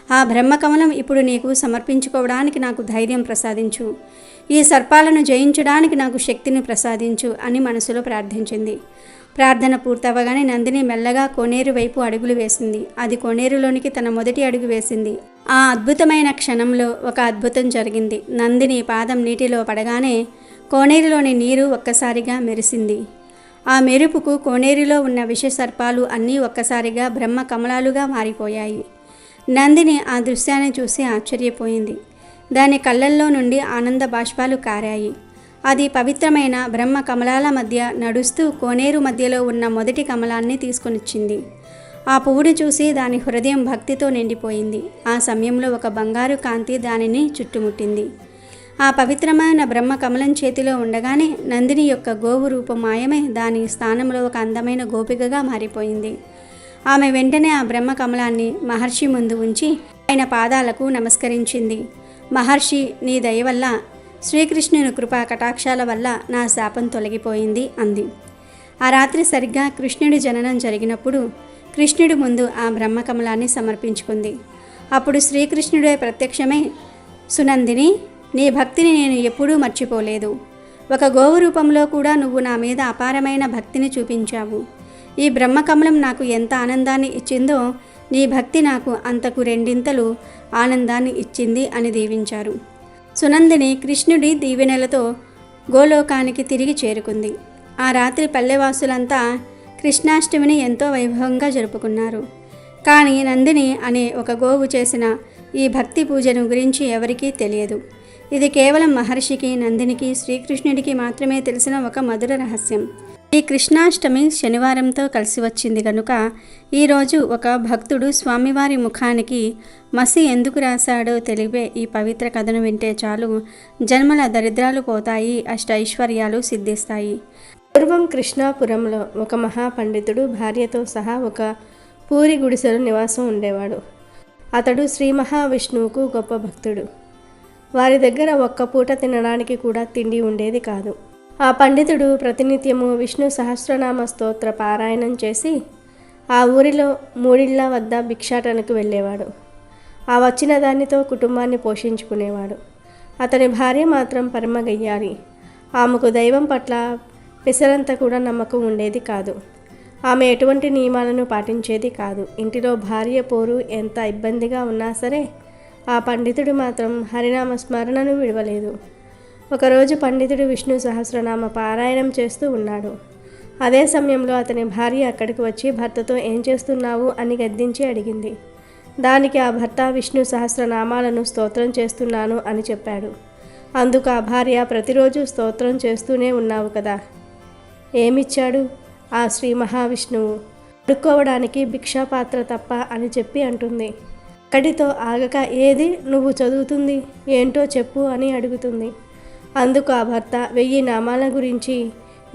ఆ బ్రహ్మకమలం ఇప్పుడు నీకు సమర్పించుకోవడానికి నాకు ధైర్యం ప్రసాదించు. ఈ సర్పాలను జయించడానికి నాకు శక్తిని ప్రసాదించు అని మనసులో ప్రార్థించింది. ప్రార్థన పూర్తవగానే నందిని మెల్లగా కోనేరు వైపు అడుగులు వేసింది. అది కోనేరులోనికి తన మొదటి అడుగు వేసింది. ఆ అద్భుతమైన క్షణంలో ఒక అద్భుతం జరిగింది. నందిని పాదం నీటిలో పడగానే కోనేరులోని నీరు ఒక్కసారిగా మెరిసింది. ఆ మెరుపుకు కోనేరులో ఉన్న విష సర్పాలు అన్నీ ఒక్కసారిగా బ్రహ్మ కమలాలుగా మారిపోయాయి. నందిని ఆ దృశ్యాన్ని చూసి ఆశ్చర్యపోయింది. దాని కళ్ళల్లో నుండి ఆనంద బాష్పాలు కారాయి. అది పవిత్రమైన బ్రహ్మ కమలాల మధ్య నడుస్తూ కోనేరు మధ్యలో ఉన్న మొదటి కమలాన్ని తీసుకొనిచ్చింది. ఆ పువ్వును చూసి దాని హృదయం భక్తితో నిండిపోయింది. ఆ సమయంలో ఒక బంగారు కాంతి దానిని చుట్టుముట్టింది. ఆ పవిత్రమైన బ్రహ్మ కమలం చేతిలో ఉండగానే నందిని యొక్క గోవు రూపం మాయమై దాని స్థానంలో ఒక అందమైన గోపికగా మారిపోయింది. ఆమె వెంటనే ఆ బ్రహ్మ కమలాన్ని మహర్షి ముందు ఉంచి ఆయన పాదాలకు నమస్కరించింది. మహర్షి, నీ దయ వల్ల, శ్రీకృష్ణుని కృపా కటాక్షాల వల్ల నా శాపం తొలగిపోయింది అంది. ఆ రాత్రి సరిగ్గా కృష్ణుడి జననం జరిగినప్పుడు కృష్ణుడి ముందు ఆ బ్రహ్మకమలాన్ని సమర్పించుకుంది. అప్పుడు శ్రీకృష్ణుడే ప్రత్యక్షమై, సునందిని, నీ భక్తిని నేను ఎప్పుడూ మర్చిపోలేదు. ఒక గోవు రూపంలో కూడా నువ్వు నా మీద అపారమైన భక్తిని చూపించావు. ఈ బ్రహ్మకమలం నాకు ఎంత ఆనందాన్ని ఇచ్చిందో నీ భక్తి నాకు అంతకు 2 ఆనందాన్ని ఇచ్చింది అని దీవించారు. సునందిని కృష్ణుడి దీవెనలతో గోలోకానికి తిరిగి చేరుకుంది. ఆ రాత్రి పల్లెవాసులంతా కృష్ణాష్టమిని ఎంతో వైభవంగా జరుపుకున్నారు. కానీ నందిని అనే ఒక గోవు చేసిన ఈ భక్తి పూజను గురించి ఎవరికీ తెలియదు. ఇది కేవలం మహర్షికి, నందినికి, శ్రీకృష్ణుడికి మాత్రమే తెలిసిన ఒక మధుర రహస్యం. ఈ కృష్ణాష్టమి శనివారంతో కలిసి వచ్చింది కనుక ఈరోజు ఒక భక్తుడు స్వామివారి ముఖానికి మసి ఎందుకు రాశాడో తెలిపే ఈ పవిత్ర కథను వింటే చాలు జన్మల దరిద్రాలు పోతాయి, అష్టైశ్వర్యాలు సిద్ధిస్తాయి. పూర్వం కృష్ణాపురంలో ఒక మహాపండితుడు భార్యతో సహా ఒక పూరి గుడిసెలో నివాసం ఉండేవాడు. అతడు శ్రీ మహావిష్ణువుకు గొప్ప భక్తుడు. వారి దగ్గర ఒక్క పూట తినడానికి కూడా తిండి ఉండేది కాదు. ఆ పండితుడు ప్రతినిత్యము విష్ణు సహస్రనామ స్తోత్ర పారాయణం చేసి ఆ ఊరిలో మూడిళ్ల వద్ద భిక్షాటనకు వెళ్ళేవాడు. ఆ వచ్చిన దానితో కుటుంబాన్ని పోషించుకునేవాడు. అతని భార్య మాత్రం పరమ గయ్యాలి. ఆమెకు దైవం పట్ల పిసరంత కూడా నమ్మకం ఉండేది కాదు. ఆమె ఎటువంటి నియమాలను పాటించేది కాదు. ఇంటిలో భార్య పోరు ఎంత ఇబ్బందిగా ఉన్నా సరే ఆ పండితుడు మాత్రం హరినామ స్మరణను విడవలేదు. ఒకరోజు పండితుడు విష్ణు సహస్రనామ పారాయణం చేస్తూ ఉన్నాడు. అదే సమయంలో అతని భార్య అక్కడికి వచ్చి భర్తతో ఏం చేస్తున్నావు అని గద్దించి అడిగింది. దానికి ఆ భర్త విష్ణు సహస్రనామాలను స్తోత్రం చేస్తున్నాను అని చెప్పాడు. అందుకు ఆ భార్య, ప్రతిరోజు స్తోత్రం చేస్తూనే ఉన్నావు కదా, ఏమిచ్చాడు ఆ శ్రీ మహావిష్ణువు? అడుక్కోవడానికి భిక్షాపాత్ర తప్ప అని చెప్పి అంటుంది. అక్కడితో ఆగక, ఏది నువ్వు చదువుతుంది ఏంటో చెప్పు అని అడుగుతుంది. అందుకు ఆ భర్త, 1000 నామాల గురించి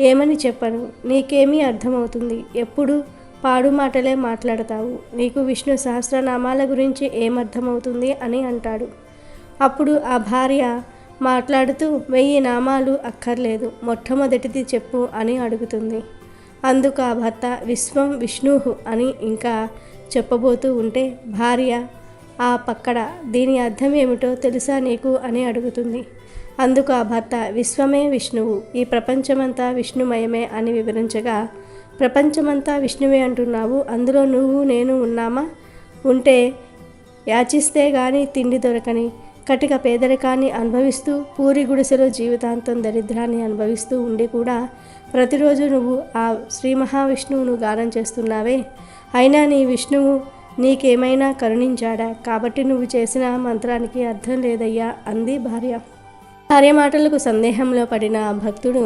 ఏమని చెప్పను, నీకేమీ అర్థమవుతుంది, ఎప్పుడు పాడు మాటలే మాట్లాడతావు, నీకు విష్ణు సహస్రనామాల గురించి ఏమర్థమవుతుంది అని అంటాడు. అప్పుడు ఆ భార్య మాట్లాడుతూ 1000 నామాలు అక్కర్లేదు, మొట్టమొదటిది చెప్పు అని అడుగుతుంది. అందుకు ఆ భర్త విశ్వం విష్ణుహు అని ఇంకా చెప్పబోతూ ఉంటే భార్య ఆ పక్కడ, దీని అర్థం ఏమిటో తెలుసా నీకు అని అడుగుతుంది. అందుకు ఆ భర్త విశ్వమే విష్ణువు, ఈ ప్రపంచమంతా విష్ణుమయమే అని వివరించగా, ప్రపంచమంతా విష్ణువే అంటున్నావు, అందులో నువ్వు నేను ఉన్నామా? ఉంటే యాచిస్తే గాని తిండి దొరకని కటిక పేదరికాన్ని అనుభవిస్తూ పూరి గుడిసెలో జీవితాంతం దరిద్రాన్ని అనుభవిస్తూ ఉండి కూడా ప్రతిరోజు నువ్వు ఆ శ్రీ మహావిష్ణువును గానం చేస్తున్నావే, అయినా నీ విష్ణువు నీకేమైనా కరుణించాడా? కాబట్టి నువ్వు చేసిన మంత్రానికి అర్థం లేదయ్యా అంది భార్య. భార్య మాటలకు సందేహంలో పడిన ఆ భక్తుడు,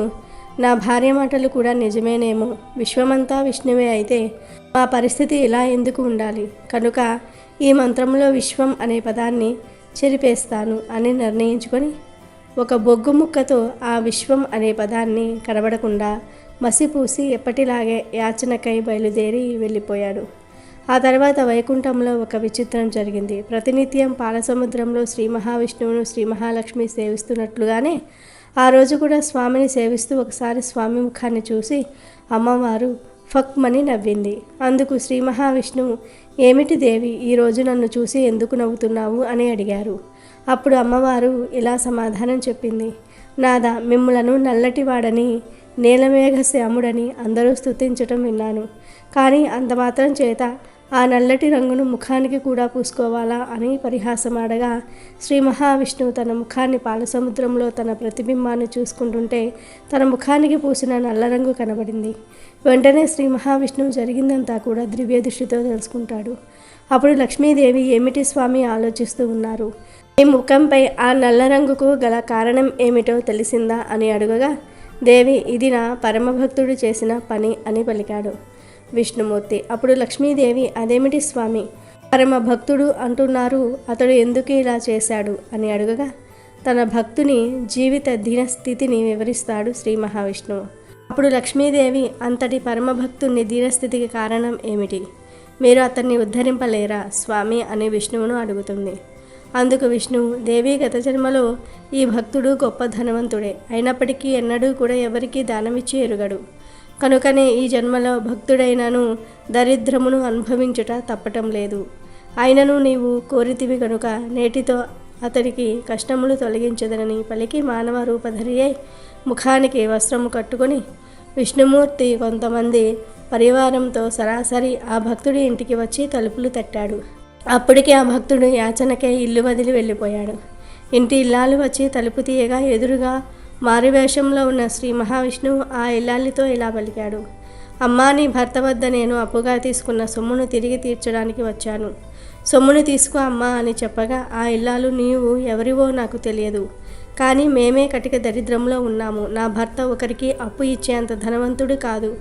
నా భార్య మాటలు కూడా నిజమేనేమో, విశ్వమంతా విష్ణువే అయితే మా పరిస్థితి ఇలా ఎందుకు ఉండాలి, కనుక ఈ మంత్రంలో విశ్వం అనే పదాన్ని చెరిపేస్తాను అని నిర్ణయించుకొని ఒక బొగ్గు ముక్కతో ఆ విశ్వం అనే పదాన్ని కనబడకుండా మసిపూసి ఎప్పటిలాగే యాచనకై బయలుదేరి వెళ్ళిపోయాడు. ఆ తర్వాత వైకుంఠంలో ఒక విచిత్రం జరిగింది. ప్రతినిత్యం పాలసముద్రంలో శ్రీ మహావిష్ణువును శ్రీ మహాలక్ష్మి సేవిస్తున్నట్లుగానే ఆ రోజు కూడా స్వామిని సేవిస్తూ ఒకసారి స్వామి ముఖాన్ని చూసి అమ్మవారు ఫక్మని నవ్వింది. అందుకు శ్రీ మహావిష్ణువు, ఏమిటి దేవి, ఈరోజు నన్ను చూసి ఎందుకు నవ్వుతున్నావు అని అడిగారు. అప్పుడు అమ్మవారు ఇలా సమాధానం చెప్పింది. నాదా, మిమ్ములను నల్లటివాడని నీలమేఘ శ్యాముడని అందరూ స్తుతించటం విన్నాను. కానీ అంత మాత్రం చేత ఆ నల్లటి రంగును ముఖానికి కూడా పూసుకోవాలా అని పరిహాసమాడగా, శ్రీ మహావిష్ణువు తన ముఖాన్ని పాలసముద్రంలో తన ప్రతిబింబాన్ని చూసుకుంటుంటే తన ముఖానికి పూసిన నల్ల రంగు కనబడింది. వెంటనే శ్రీ మహావిష్ణువు జరిగిందంతా కూడా దివ్య దృష్టితో తెలుసుకుంటాడు. అప్పుడు లక్ష్మీదేవి, ఏమిటి స్వామి ఆలోచిస్తూ ఉన్నారు, ఈ ముఖంపై ఆ నల్ల రంగుకు గల కారణం ఏమిటో తెలిసిందా అని అడుగగా, దేవి, ఇది నా పరమభక్తుడు చేసిన పని అని పలికాడు విష్ణుమూర్తి. అప్పుడు లక్ష్మీదేవి, అదేమిటి స్వామి, పరమ భక్తుడు అంటున్నారు, అతడు ఎందుకు ఇలా చేశాడు అని అడుగగా, తన భక్తుని జీవిత దీనస్థితిని వివరిస్తాడు శ్రీ మహావిష్ణువు. అప్పుడు లక్ష్మీదేవి, అంతటి పరమభక్తుని దీనస్థితికి కారణం ఏమిటి, మీరు అతన్ని ఉద్ధరింపలేరా స్వామి అని విష్ణువును అడుగుతుంది. అందుకు విష్ణువు, దేవి, గత జన్మలో ఈ భక్తుడు గొప్ప ధనవంతుడే, అయినప్పటికీ ఎన్నడూ కూడా ఎవరికీ దానమిచ్చి ఎరుగడు. కనుకనే ఈ జన్మలో భక్తుడైనను దరిద్రమును అనుభవించుట తప్పటం లేదు. అయినను నీవు కోరితివి కనుక నేటితో అతడికి కష్టములు తొలగించదనని పలికి మానవ రూపధరియై ముఖానికి వస్త్రము కట్టుకొని విష్ణుమూర్తి కొంతమంది పరివారంతో సరాసరి ఆ భక్తుడి ఇంటికి వచ్చి తలుపులు తట్టాడు. అప్పటికి ఆ భక్తుడు యాచనకే ఇల్లు వదిలి వెళ్ళిపోయాడు. ఇంటి ఇల్లాలు వచ్చి తలుపు తీయగా ఎదురుగా మారువేషంలో ఉన్న శ్రీ మహావిష్ణువు ఆ ఇల్లాలితో ఇలా పలికాడు. అమ్మా, నీ భర్త వద్ద నేను అప్పుగా తీసుకున్న సొమ్మును తిరిగి తీర్చడానికి వచ్చాను. సొమ్మును తీసుకో అమ్మా అని చెప్పగా, ఆ ఇల్లాలు నీవు ఎవరివో నాకు తెలియదు, కానీ మేమే కటిక దరిద్రంలో ఉన్నాము. నా భర్త ఒకరికి అప్పు ఇచ్చేంత ధనవంతుడు కాదు.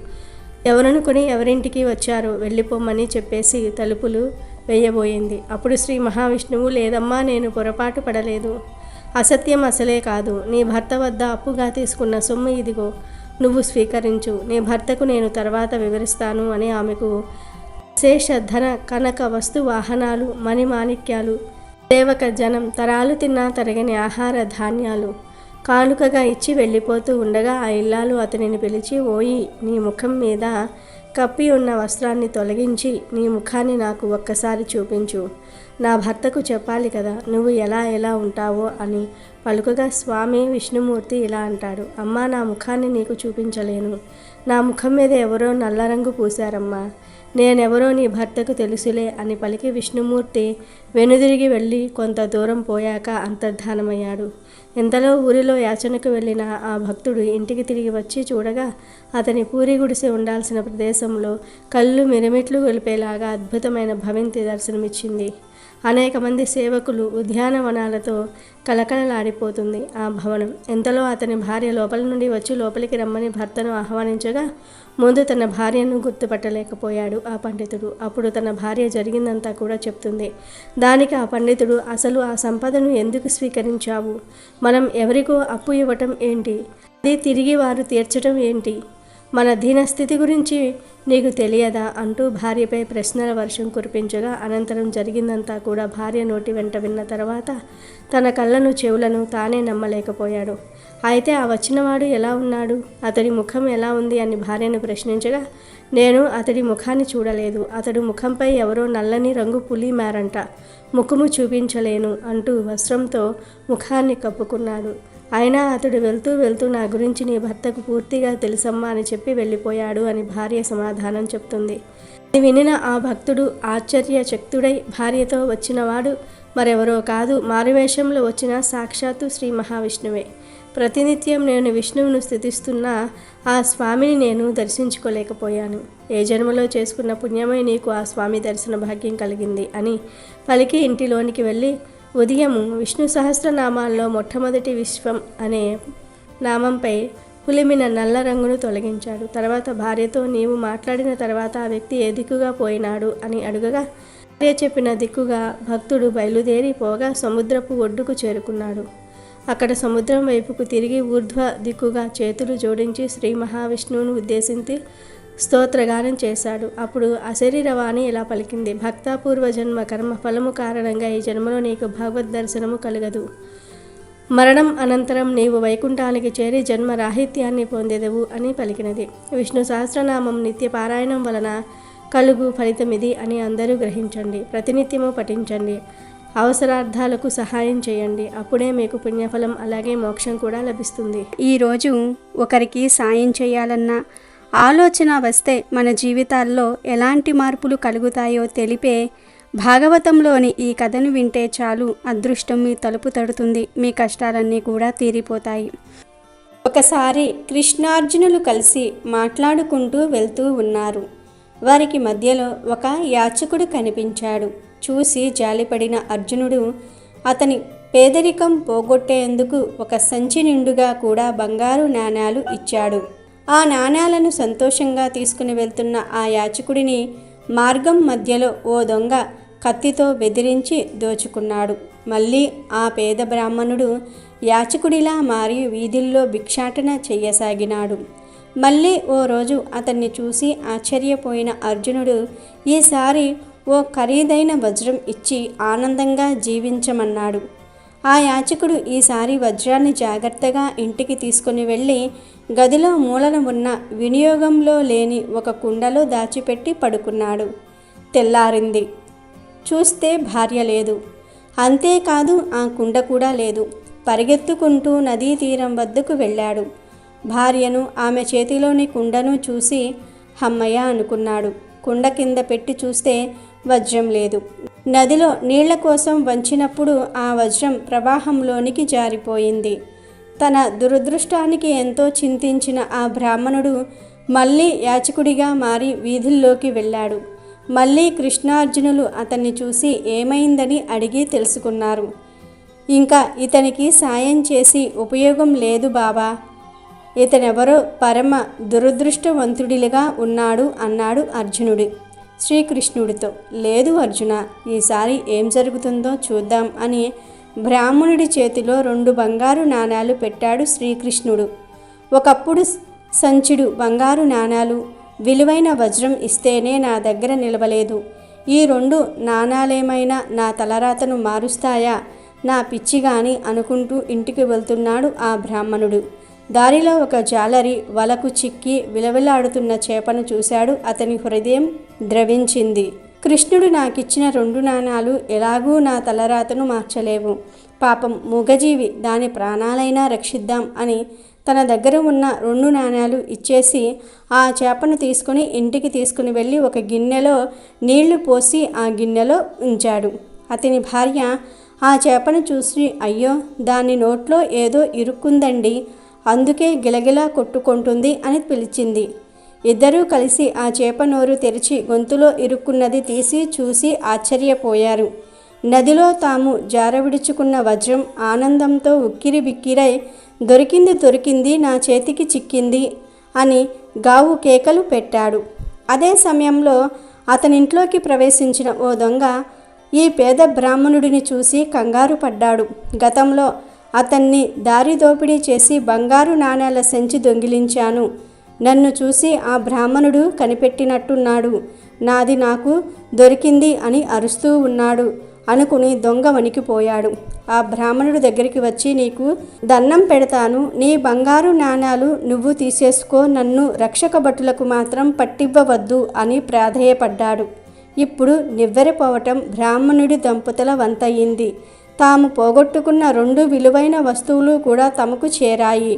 ఎవరనుకుని ఎవరింటికి వచ్చారో వెళ్ళిపోమ్మని చెప్పేసి తలుపులు వేయబోయింది. అప్పుడు శ్రీ మహావిష్ణువు, లేదమ్మా, నేను పొరపాటు పడలేదు. అసత్యం అసలే కాదు. నీ భర్త వద్ద అప్పుగా తీసుకున్న సొమ్ము ఇదిగో, నువ్వు స్వీకరించు. నీ భర్తకు నేను తర్వాత వివరిస్తాను అని ఆమెకు శేష ధన కనక వస్తు వాహనాలు, మణిమాణిక్యాలు, సేవక జనం, తరాలు తిన్నా తరగని ఆహార ధాన్యాలు కానుకగా ఇచ్చి వెళ్ళిపోతూ ఉండగా ఆ ఇల్లాలు అతనిని పిలిచి, ఓయి, నీ ముఖం మీద కప్పి ఉన్న వస్త్రాన్ని తొలగించి నీ ముఖాన్ని నాకు ఒక్కసారి చూపించు. నా భర్తకు చెప్పాలి కదా నువ్వు ఎలా ఉంటావో అని పలుకగా స్వామి విష్ణుమూర్తి ఇలా అంటాడు, అమ్మా, నా ముఖాన్ని నీకు చూపించలేను. నా ముఖం మీద ఎవరో నల్ల రంగు పూశారమ్మా. నేనెవరో నీ భర్తకు తెలుసులే అని పలికి విష్ణుమూర్తి వెనుదిరిగి వెళ్ళి కొంత దూరం పోయాక అంతర్ధానమయ్యాడు. ఇంతలో ఊరిలో యాచనకు వెళ్ళిన ఆ భక్తుడు ఇంటికి తిరిగి వచ్చి చూడగా అతని పూరి గుడిసె ఉండాల్సిన ప్రదేశంలో కళ్ళు మిరమిట్లు గొలిపేలాగా అద్భుతమైన భవంతి దర్శనమిచ్చింది. అనేక మంది సేవకులు, ఉద్యానవనాలతో కలకలలాడిపోతుంది ఆ భవనం. ఎంతలో అతని భార్య లోపల నుండి వచ్చి లోపలికి రమ్మని భర్తను ఆహ్వానించగా ముందు తన భార్యను గుర్తుపట్టలేకపోయాడు ఆ పండితుడు. అప్పుడు తన భార్య జరిగిందంతా కూడా చెప్తుంది. దానికి ఆ పండితుడు, అసలు ఆ సంపదను ఎందుకు స్వీకరించావు? మనం ఎవరికో అప్పు ఇవ్వటం ఏంటి? అది తిరిగి వారు తీర్చటం ఏంటి? మన దీనస్థితి గురించి నీకు తెలియదా అంటూ భార్యపై ప్రశ్నల వర్షం కురిపించగా అనంతరం జరిగిందంతా కూడా భార్య నోటి వెంట విన్న తర్వాత తన కళ్ళను చెవులను తానే నమ్మలేకపోయాడు. అయితే ఆ వచ్చినవాడు ఎలా ఉన్నాడు, అతడి ముఖం ఎలా ఉంది అని భార్యను ప్రశ్నించగా, నేను అతడి ముఖాన్ని చూడలేదు. అతడు ముఖంపై ఎవరో నల్లని రంగు పులిమారంట. ముఖము చూపించలేను అంటూ వస్త్రంతో ముఖాన్ని కప్పుకున్నాడు. అయినా అతడు వెళ్తూ నా గురించి నీ భర్తకు పూర్తిగా తెలుసమ్మా అని చెప్పి వెళ్ళిపోయాడు అని భార్య సమాధానం చెప్తుంది. ఇది వినిన ఆ భక్తుడు ఆశ్చర్యచకితుడై భార్యతో, వచ్చినవాడు మరెవరో కాదు, మారువేషంలో వచ్చిన సాక్షాత్తు శ్రీ మహావిష్ణువే. ప్రతినిత్యం నేను విష్ణువును స్తుతిస్తున్న ఆ స్వామిని నేను దర్శించుకోలేకపోయాను. ఏ జన్మలో చేసుకున్న పుణ్యమై నీకు ఆ స్వామి దర్శన భాగ్యం కలిగింది అని పలికి ఇంటిలోనికి వెళ్ళి ఉదయము విష్ణు సహస్రనామాల్లో మొట్టమొదటి విశ్వం అనే నామంపై పులిమిన నల్ల రంగును తొలగించాడు. తర్వాత భార్యతో, నీవు మాట్లాడిన తర్వాత ఆ వ్యక్తి ఏ దిక్కుగా పోయినాడు అని అడుగగా భార్య చెప్పిన దిక్కుగా భక్తుడు బయలుదేరి పోగా సముద్రపు ఒడ్డుకు చేరుకున్నాడు. అక్కడ సముద్రం వైపుకు తిరిగి ఊర్ధ్వ దిక్కుగా చేతులు జోడించి శ్రీ మహావిష్ణువును ఉద్దేశించి స్తోత్రగానం చేశాడు. అప్పుడు అశరీరవాణి ఇలా పలికింది, భక్త పూర్వజన్మ కర్మ ఫలము కారణంగా ఈ జన్మలో నీకు భగవద్ దర్శనము కలగదు. మరణం అనంతరం నీవు వైకుంఠానికి చేరి జన్మ రాహిత్యాన్ని పొందెదవు అని పలికినది. విష్ణు సహస్రనామం నిత్య పారాయణం వలన కలుగు ఫలితమిది అని అందరూ గ్రహించండి. ప్రతినిత్యము పఠించండి. అవసరార్థాలకు సహాయం చేయండి. అప్పుడే మీకు పుణ్యఫలం అలాగే మోక్షం కూడా లభిస్తుంది. ఈరోజు ఒకరికి సాయం చేయాలన్నా ఆలోచన వస్తే మన జీవితాల్లో ఎలాంటి మార్పులు కలుగుతాయో తెలిపే భాగవతంలోని ఈ కథను వింటే చాలు, అదృష్టం మీ తలుపు తడుతుంది, మీ కష్టాలన్నీ కూడా తీరిపోతాయి. ఒకసారి కృష్ణార్జునులు కలిసి మాట్లాడుకుంటూ వెళ్తూ ఉన్నారు. వారికి మధ్యలో ఒక యాచకుడు కనిపించాడు. చూసి జాలిపడిన అర్జునుడు అతని పేదరికం పోగొట్టేందుకు ఒక సంచి నిండుగా కూడా బంగారు నాణేలు ఇచ్చాడు. ఆ నాణేలను సంతోషంగా తీసుకుని వెళ్తున్న ఆ యాచకుడిని మార్గం మధ్యలో ఓ దొంగ కత్తితో బెదిరించి దోచుకున్నాడు. మళ్ళీ ఆ పేద బ్రాహ్మణుడు యాచకుడిలా మారి వీధుల్లో భిక్షాటన చెయ్యసాగినాడు. మళ్ళీ ఓ రోజు అతన్ని చూసి ఆశ్చర్యపోయిన అర్జునుడు ఈసారి ఓ ఖరీదైన వజ్రం ఇచ్చి ఆనందంగా జీవించమన్నాడు. ఆ యాచకుడు ఈసారి వజ్రాన్ని జాగ్రత్తగా ఇంటికి తీసుకుని వెళ్ళి గదిలో మూలన ఉన్న వినియోగంలో లేని ఒక కుండలో దాచిపెట్టి పడుకున్నాడు. తెల్లారింది. చూస్తే భార్య లేదు. అంతేకాదు ఆ కుండ కూడా లేదు. పరిగెత్తుకుంటూ నదీ తీరం వద్దకు వెళ్ళాడు. భార్యను, ఆమె చేతిలోని కుండను చూసి హమ్మయ్య అనుకున్నాడు. కుండ కింద పెట్టి చూస్తే వజ్రం లేదు. నదిలో నీళ్ల కోసం వంచినప్పుడు ఆ వజ్రం ప్రవాహంలోనికి జారిపోయింది. తన దురదృష్టానికి ఎంతో చింతించిన ఆ బ్రాహ్మణుడు మళ్ళీ యాచకుడిగా మారి వీధుల్లోకి వెళ్ళాడు. మళ్ళీ కృష్ణార్జునులు అతన్ని చూసి ఏమైందని అడిగి తెలుసుకున్నారు. ఇంకా ఇతనికి సాయం చేసి ఉపయోగం లేదు బాబా, ఇతనెవరో పరమ దురదృష్టవంతుడిగా ఉన్నాడు అన్నాడు అర్జునుడు శ్రీకృష్ణుడితో. లేదు అర్జున, ఈసారి ఏం జరుగుతుందో చూద్దాం అని బ్రాహ్మణుడి చేతిలో 2 బంగారు నాణాలు పెట్టాడు శ్రీకృష్ణుడు. ఒకప్పుడు సంచుడు బంగారు నాణాలు, విలువైన వజ్రం ఇస్తేనే నా దగ్గర నిలవలేదు. ఈ 2 నాణాలేమైనా నా తలరాతను మారుస్తాయా, నా పిచ్చి గాని అనుకుంటూ ఇంటికి వెళ్తున్నాడు ఆ బ్రాహ్మణుడు. దారిలో ఒక జాలరి వలకు చిక్కి విలవిలాడుతున్న చేపను చూశాడు. అతని హృదయం ద్రవించింది. కృష్ణుడు నాకిచ్చిన 2 నాణాలు ఎలాగూ నా తలరాతను మార్చలేవు. పాపం మూగజీవి, దాని ప్రాణాలైనా రక్షిద్దాం అని తన దగ్గర ఉన్న 2 నాణాలు ఇచ్చేసి ఆ చేపను తీసుకుని ఇంటికి తీసుకుని వెళ్ళి ఒక గిన్నెలో నీళ్లు పోసి ఆ గిన్నెలో ఉంచాడు. అతని భార్య ఆ చేపను చూసి, అయ్యో, దాని నోట్లో ఏదో ఇరుక్కుందండి, అందుకే గిలగిలా కొట్టుకుంటుంది అని పిలిచింది. ఇద్దరూ కలిసి ఆ చేప నోరు తెరిచి గొంతులో ఇరుక్కున్నది తీసి చూసి ఆశ్చర్యపోయారు. నదిలో తాము జారవిడుచుకున్న వజ్రం ఆనందంతో ఉక్కిరి బిక్కిరై, దొరికింది, నా చేతికి చిక్కింది అని గావు కేకలు పెట్టాడు. అదే సమయంలో అతనింట్లోకి ప్రవేశించిన ఓ దొంగ ఈ పేద బ్రాహ్మణుడిని చూసి కంగారు పడ్డాడు. గతంలో అతన్ని దారి దోపిడీ చేసి బంగారు నాణేల సంచి దొంగిలించాను. నన్ను చూసి ఆ బ్రాహ్మణుడు కనిపెట్టినట్టున్నాడు. నాది నాకు దొరికింది అని అరుస్తూ ఉన్నాడు అనుకుని దొంగ వణికిపోయాడు. ఆ బ్రాహ్మణుడి దగ్గరికి వచ్చి, నీకు దండం పెడతాను, నీ బంగారు నాణాలు నువ్వు తీసేసుకో, నన్ను రక్షక భటులకు మాత్రం పట్టివ్వవద్దు అని ప్రాధేయపడ్డాడు. ఇప్పుడు నివ్వెరపోవటం బ్రాహ్మణుడి దంపతుల వంతయింది. తాము పోగొట్టుకున్న 2 విలువైన వస్తువులు కూడా తమకు చేరాయి.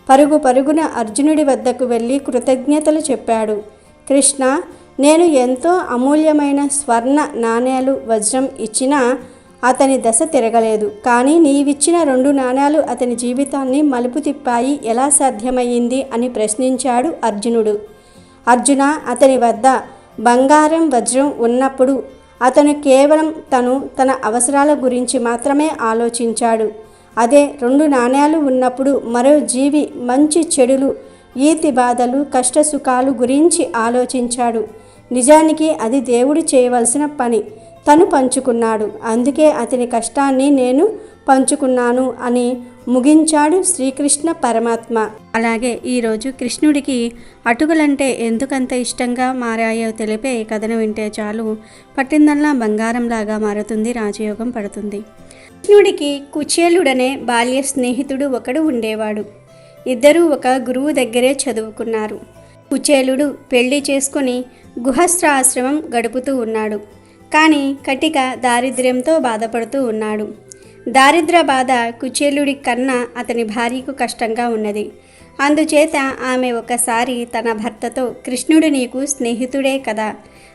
పరుగున అర్జునుడి వద్దకు వెళ్ళి కృతజ్ఞతలు చెప్పాడు. కృష్ణ, నేను ఎంతో అమూల్యమైన స్వర్ణ నాణేలు వజ్రం ఇచ్చినా అతని దశ తిరగలేదు. కానీ నీవిచ్చిన 2 నాణేలు అతని జీవితాన్ని మలుపు తిప్పాయి. ఎలా సాధ్యమయ్యింది అని ప్రశ్నించాడు అర్జునుడు. అర్జున, అతని వద్ద బంగారం వజ్రం ఉన్నప్పుడు అతను కేవలం తన అవసరాల గురించి మాత్రమే ఆలోచించాడు. అదే 2 నాణేలు ఉన్నప్పుడు మరో జీవి మంచి చెడులు, ఈతి బాధలు, కష్ట సుఖాలు గురించి ఆలోచించాడు. నిజానికి అది దేవుడు చేయవలసిన పని. తను పంచుకున్నాడు. అందుకే అతని కష్టాన్ని నేను పంచుకున్నాను అని ముగించాడు శ్రీకృష్ణ పరమాత్మ. అలాగే ఈరోజు కృష్ణుడికి అటుకులంటే ఎందుకంత ఇష్టంగా మారాయో తెలిపే ఈ కథను వింటే చాలు, పట్టిందల్లా బంగారంలాగా మారుతుంది, రాజయోగం పడుతుంది. కృష్ణుడికి కుచేలుడనే బాల్య స్నేహితుడు ఒకడు ఉండేవాడు. ఇద్దరూ ఒక గురువు దగ్గరే చదువుకున్నారు. కుచేలుడు పెళ్లి చేసుకుని గృహస్థాశ్రమం గడుపుతూ ఉన్నాడు. కానీ కటిక దారిద్ర్యంతో బాధపడుతూ ఉన్నాడు. దారిద్ర్య బాధ కుచేలుడి కన్నా అతని భార్యకు కష్టంగా ఉన్నది. అందుచేత ఆమె ఒకసారి తన భర్తతో, కృష్ణుడు నీకు స్నేహితుడే కదా,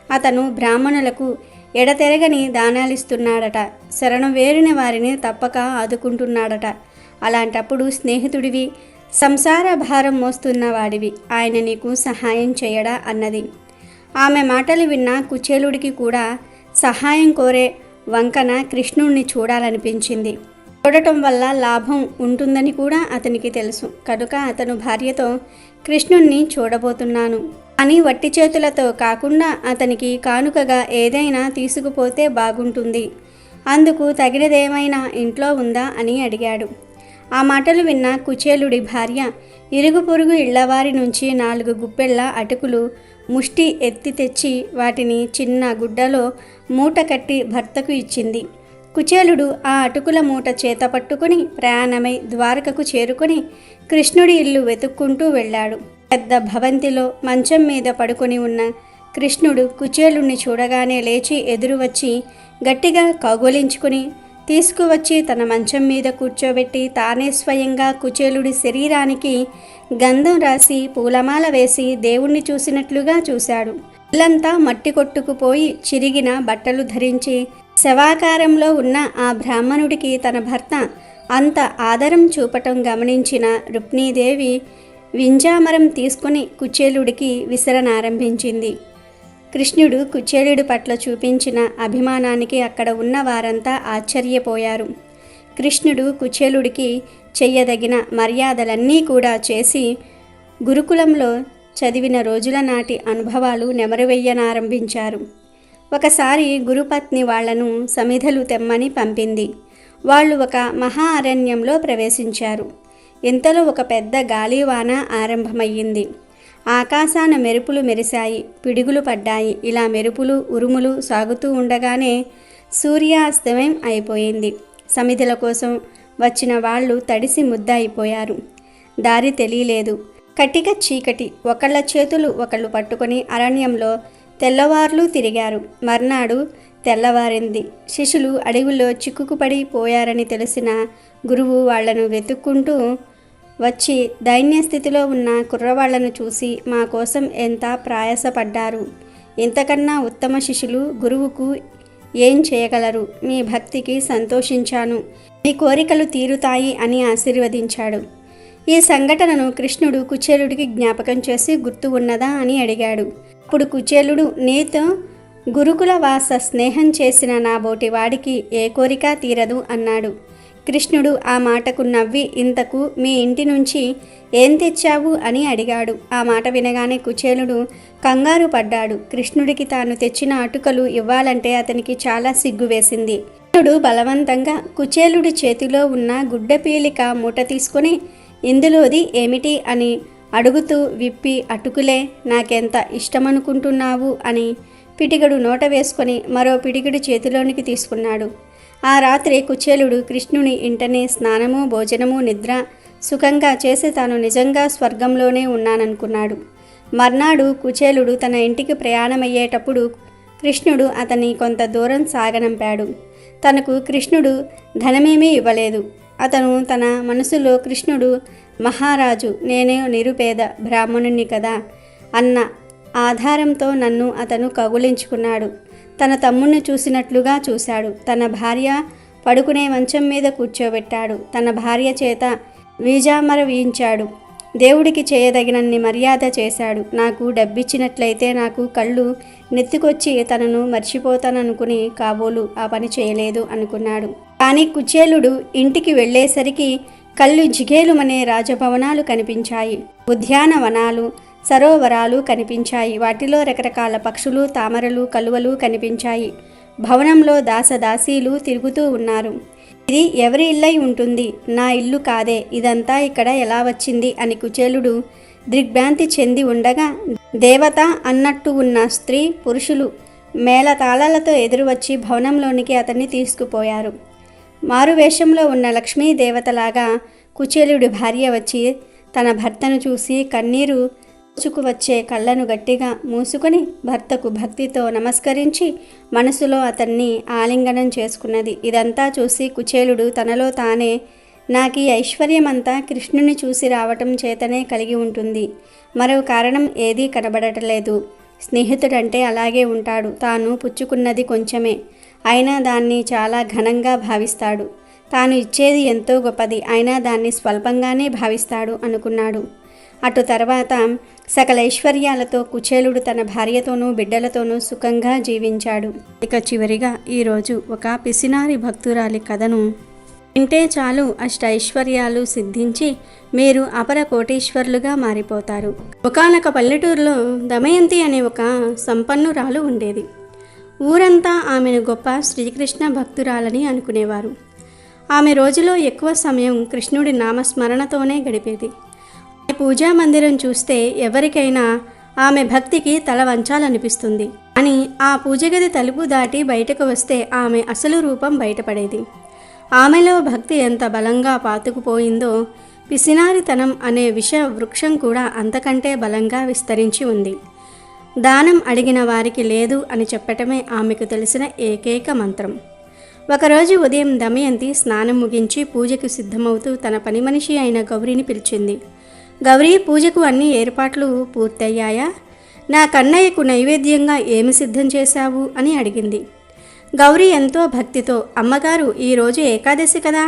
అతను బ్రాహ్మణులకు ఎడతెరగని దానాలిస్తున్నాడట, శరణు వేరిన వారిని తప్పక ఆదుకుంటున్నాడట, అలాంటప్పుడు స్నేహితుడివి, సంసార భారం మోస్తున్న వాడివి, ఆయన నీకు సహాయం చేయడా అన్నది. ఆమె మాటలు విన్న కుచేలుడికి కూడా సహాయం కోరే వంకన కృష్ణుణ్ణి చూడాలనిపించింది. చూడటం వల్ల లాభం ఉంటుందని కూడా అతనికి తెలుసు. కనుక అతను భార్యతో, కృష్ణుణ్ణి చూడబోతున్నాను అని వట్టి చేతులతో కాకుండా అతనికి కానుకగా ఏదైనా తీసుకుపోతే బాగుంటుంది, అందుకు తగినదేమైనా ఇంట్లో ఉందా అని అడిగాడు. ఆ మాటలు విన్న కుచేలుడి భార్య ఇరుగు పొరుగు ఇళ్లవారి నుంచి 4 గుప్పెళ్ల అటుకులు ముష్టి ఎత్తి తెచ్చి వాటిని చిన్న గుడ్డలో మూట కట్టి భర్తకు ఇచ్చింది. కుచేలుడు ఆ అటుకుల మూట చేత పట్టుకుని ప్రయాణమై ద్వారకకు చేరుకొని కృష్ణుడి ఇల్లు వెతుక్కుంటూ వెళ్ళాడు. పెద్ద భవంతిలో మంచం మీద పడుకొని ఉన్న కృష్ణుడు కుచేలుణ్ణి చూడగానే లేచి ఎదురు వచ్చి గట్టిగా కౌగలించుకుని తీసుకువచ్చి తన మంచం మీద కూర్చోబెట్టి తానే స్వయంగా కుచేలుడి శరీరానికి గంధం రాసి పూలమాల వేసి దేవుణ్ణి చూసినట్లుగా చూశాడు. ఇల్లంతా మట్టి కొట్టుకుపోయి చిరిగిన బట్టలు ధరించి శవాకారంలో ఉన్న ఆ బ్రాహ్మణుడికి తన భర్త అంత ఆదరం చూపటం గమనించిన రుక్మిణీదేవి వింజామరం తీసుకుని కుచేలుడికి విసరనారంభించింది. కృష్ణుడు కుచేలుడి పట్ల చూపించిన అభిమానానికి అక్కడ ఉన్న వారంతా ఆశ్చర్యపోయారు. కృష్ణుడు కుచేలుడికి చెయ్యదగిన మర్యాదలన్నీ కూడా చేసి గురుకులంలో చదివిన రోజుల నాటి అనుభవాలు నెమరువెయ్యనారంభించారు. ఒకసారి గురుపత్ని వాళ్లను సమిధలు తెమ్మని పంపింది. వాళ్ళు ఒక మహా అరణ్యంలో ప్రవేశించారు. ఇంతలో ఒక పెద్ద గాలివాన ఆరంభమయ్యింది. ఆకాశాన మెరుపులు మెరిశాయి, పిడుగులు పడ్డాయి. ఇలా మెరుపులు ఉరుములు సాగుతూ ఉండగానే సూర్యాస్తమయం అయిపోయింది. సమిధుల కోసం వచ్చిన వాళ్ళు తడిసి ముద్ద అయిపోయారు. దారి తెలియలేదు. కటిక చీకటి. ఒకళ్ళ చేతులు ఒకళ్ళు పట్టుకొని అరణ్యంలో తెల్లవార్లు తిరిగారు. మర్నాడు తెల్లవారింది. శిష్యులు అడవిలో చిక్కుకుపడి పోయారని తెలిసిన గురువు వాళ్లను వెతుక్కుంటూ వచ్చి దైన్యస్థితిలో ఉన్న కుర్రవాళ్లను చూసి మా కోసం ఎంత ప్రయాసపడ్డారు. ఇంతకన్నా ఉత్తమ శిష్యులు గురువుకు ఏం చేయగలరు? మీ భక్తికి సంతోషించాను. మీ కోరికలు తీరుతాయి అని ఆశీర్వదించాడు. ఈ సంఘటనను కృష్ణుడు కుచేలుడికి జ్ఞాపకం చేసి గుర్తు ఉన్నదా అని అడిగాడు. అప్పుడు కుచేలుడు, నీతో గురుకుల వాస స్నేహం చేసిన నా బోటి వాడికి ఏ కోరిక తీరదు అన్నాడు. కృష్ణుడు ఆ మాటకు నవ్వి, ఇంతకు మీ ఇంటి నుంచి ఏం తెచ్చావు అని అడిగాడు. ఆ మాట వినగానే కుచేలుడు కంగారు పడ్డాడు. కృష్ణుడికి తాను తెచ్చిన అటుకలు ఇవ్వాలంటే అతనికి చాలా సిగ్గు వేసింది. కృష్ణుడు బలవంతంగా కుచేలుడి చేతిలో ఉన్న గుడ్డపీలిక మూట తీసుకుని, ఇందులోది ఏమిటి అని అడుగుతూ విప్పి, అటుకులే, నాకెంత ఇష్టమనుకుంటున్నావు అని పిడిగడు నోట వేసుకొని మరో పిడిగడు చేతిలోనికి తీసుకున్నాడు. ఆ రాత్రి కుచేలుడు కృష్ణుని ఇంటనే స్నానము భోజనము నిద్ర సుఖంగా చేసి తాను నిజంగా స్వర్గంలోనే ఉన్నాననుకున్నాడు. మర్నాడు కుచేలుడు తన ఇంటికి ప్రయాణమయ్యేటప్పుడు కృష్ణుడు అతన్ని కొంత దూరం సాగనంపాడు. తనకు కృష్ణుడు ధనమేమీ ఇవ్వలేదు. అతను తన మనసులో కృష్ణుడు మహారాజు, నేనే నిరుపేద బ్రాహ్మణుణ్ణి కదా అన్న ఆధారంతో నన్ను అతను కౌగిలించుకున్నాడు. తన తమ్ముణ్ణి చూసినట్లుగా చూశాడు. తన భార్య పడుకునే మంచం మీద కూర్చోబెట్టాడు. తన భార్య చేత వీజామర వీయించాడు. దేవుడికి చేయదగినన్ని మర్యాద చేశాడు. నాకు డబ్బిచ్చినట్లయితే నాకు కళ్ళు నెత్తికొచ్చి తనను మర్చిపోతాననుకుని కాబోలు ఆ పని చేయలేదు అనుకున్నాడు. కానీ కుచేలుడు ఇంటికి వెళ్ళేసరికి కళ్ళు జిగేలుమనే రాజభవనాలు కనిపించాయి. ఉద్యానవనాలు సరోవరాలు కనిపించాయి. వాటిలో రకరకాల పక్షులు తామరలు కలువలు కనిపించాయి. భవనంలో దాసదాసీలు తిరుగుతూ ఉన్నారు. ఇది ఎవరి ఇల్లై ఉంటుంది? నా ఇల్లు కాదే, ఇదంతా ఇక్కడ ఎలా వచ్చింది అని కుచేలుడు దిగ్భ్రాంతి చెంది ఉండగా దేవత అన్నట్టు ఉన్న స్త్రీ పురుషులు మేళతాళాలతో ఎదురు వచ్చి భవనంలోనికి అతన్ని తీసుకుపోయారు. మారువేషంలో ఉన్న లక్ష్మీదేవతలాగా కుచేలుడి భార్య వచ్చి తన భర్తను చూసి కన్నీరు వచ్చే కళ్ళను గట్టిగా మూసుకొని భర్తకు భక్తితో నమస్కరించి మనసులో అతన్ని ఆలింగనం చేసుకున్నది. ఇదంతా చూసి కుచేలుడు తనలో తానే, నాకు ఈ ఐశ్వర్యమంతా కృష్ణుని చూసి రావటం చేతనే కలిగి ఉంటుంది, మరో కారణం ఏదీ కనబడటలేదు. స్నేహితుడంటే అలాగే ఉంటాడు. తాను పుచ్చుకున్నది కొంచెమే అయినా దాన్ని చాలా ఘనంగా భావిస్తాడు. తాను ఇచ్చేది ఎంతో గొప్పది అయినా దాన్ని స్వల్పంగానే భావిస్తాడు అనుకున్నాడు. అటు తర్వాత సకల ఐశ్వర్యాలతో కుచేలుడు తన భార్యతోనూ బిడ్డలతోనూ సుఖంగా జీవించాడు. ఇక చివరిగా ఈరోజు ఒక పిసినారి భక్తురాలి కథను వింటే చాలు అష్టైశ్వర్యాలు సిద్ధించి మీరు అపర కోటీశ్వరులుగా మారిపోతారు. ఒకానొక పల్లెటూరులో దమయంతి అనే ఒక సంపన్నురాలు ఉండేది. ఊరంతా ఆమెను గొప్ప శ్రీకృష్ణ భక్తురాలని అనుకునేవారు. ఆమె రోజులో ఎక్కువ సమయం కృష్ణుడి నామస్మరణతోనే గడిపేది. పూజా మందిరం చూస్తే ఎవరికైనా ఆమె భక్తికి తల వంచాలనిపిస్తుంది. కానీ ఆ పూజగది తలుపు దాటి బయటకు వస్తే ఆమె అసలు రూపం బయటపడేది. ఆమెలో భక్తి ఎంత బలంగా పాతుకుపోయిందో పిసినారితనం అనే విష వృక్షం కూడా అంతకంటే బలంగా విస్తరించి ఉంది. దానం అడిగిన వారికి లేదు అని చెప్పటమే ఆమెకు తెలిసిన ఏకైక మంత్రం. ఒకరోజు ఉదయం దమయంతి స్నానం ముగించి పూజకు సిద్ధమవుతూ తన పని మనిషి అయిన గౌరీని పిలిచింది. గౌరీ, పూజకు అన్ని ఏర్పాట్లు పూర్తయ్యాయా? నా కన్నయ్యకు నైవేద్యంగా ఏమి సిద్ధం చేశావు అని అడిగింది. గౌరీ ఎంతో భక్తితో, అమ్మగారు ఈరోజు ఏకాదశి కదా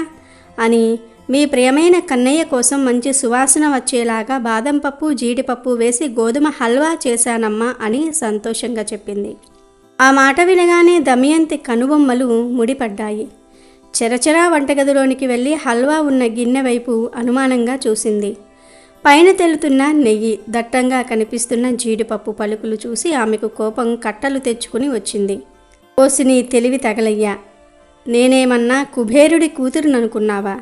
అని మీ ప్రియమైన కన్నయ్య కోసం మంచి సువాసన వచ్చేలాగా బాదం పప్పు జీడిపప్పు వేసి గోధుమ హల్వా చేశానమ్మా అని సంతోషంగా చెప్పింది. ఆ మాట వినగానే దమయంతి కనుబొమ్మలు ముడిపడ్డాయి. చెరచెరా వంటగదిలోనికి వెళ్ళి హల్వా ఉన్న గిన్నె వైపు అనుమానంగా చూసింది. పైన తెల్లుతున్న నెయ్యి, దట్టంగా కనిపిస్తున్న జీడిపప్పు పలుకులు చూసి ఆమెకు కోపం కట్టలు తెచ్చుకుని వచ్చింది. ఓసి నీ తెలివి తగలయ్యా, నేనేమన్నా కుబేరుడి కూతురుననుకున్నావా?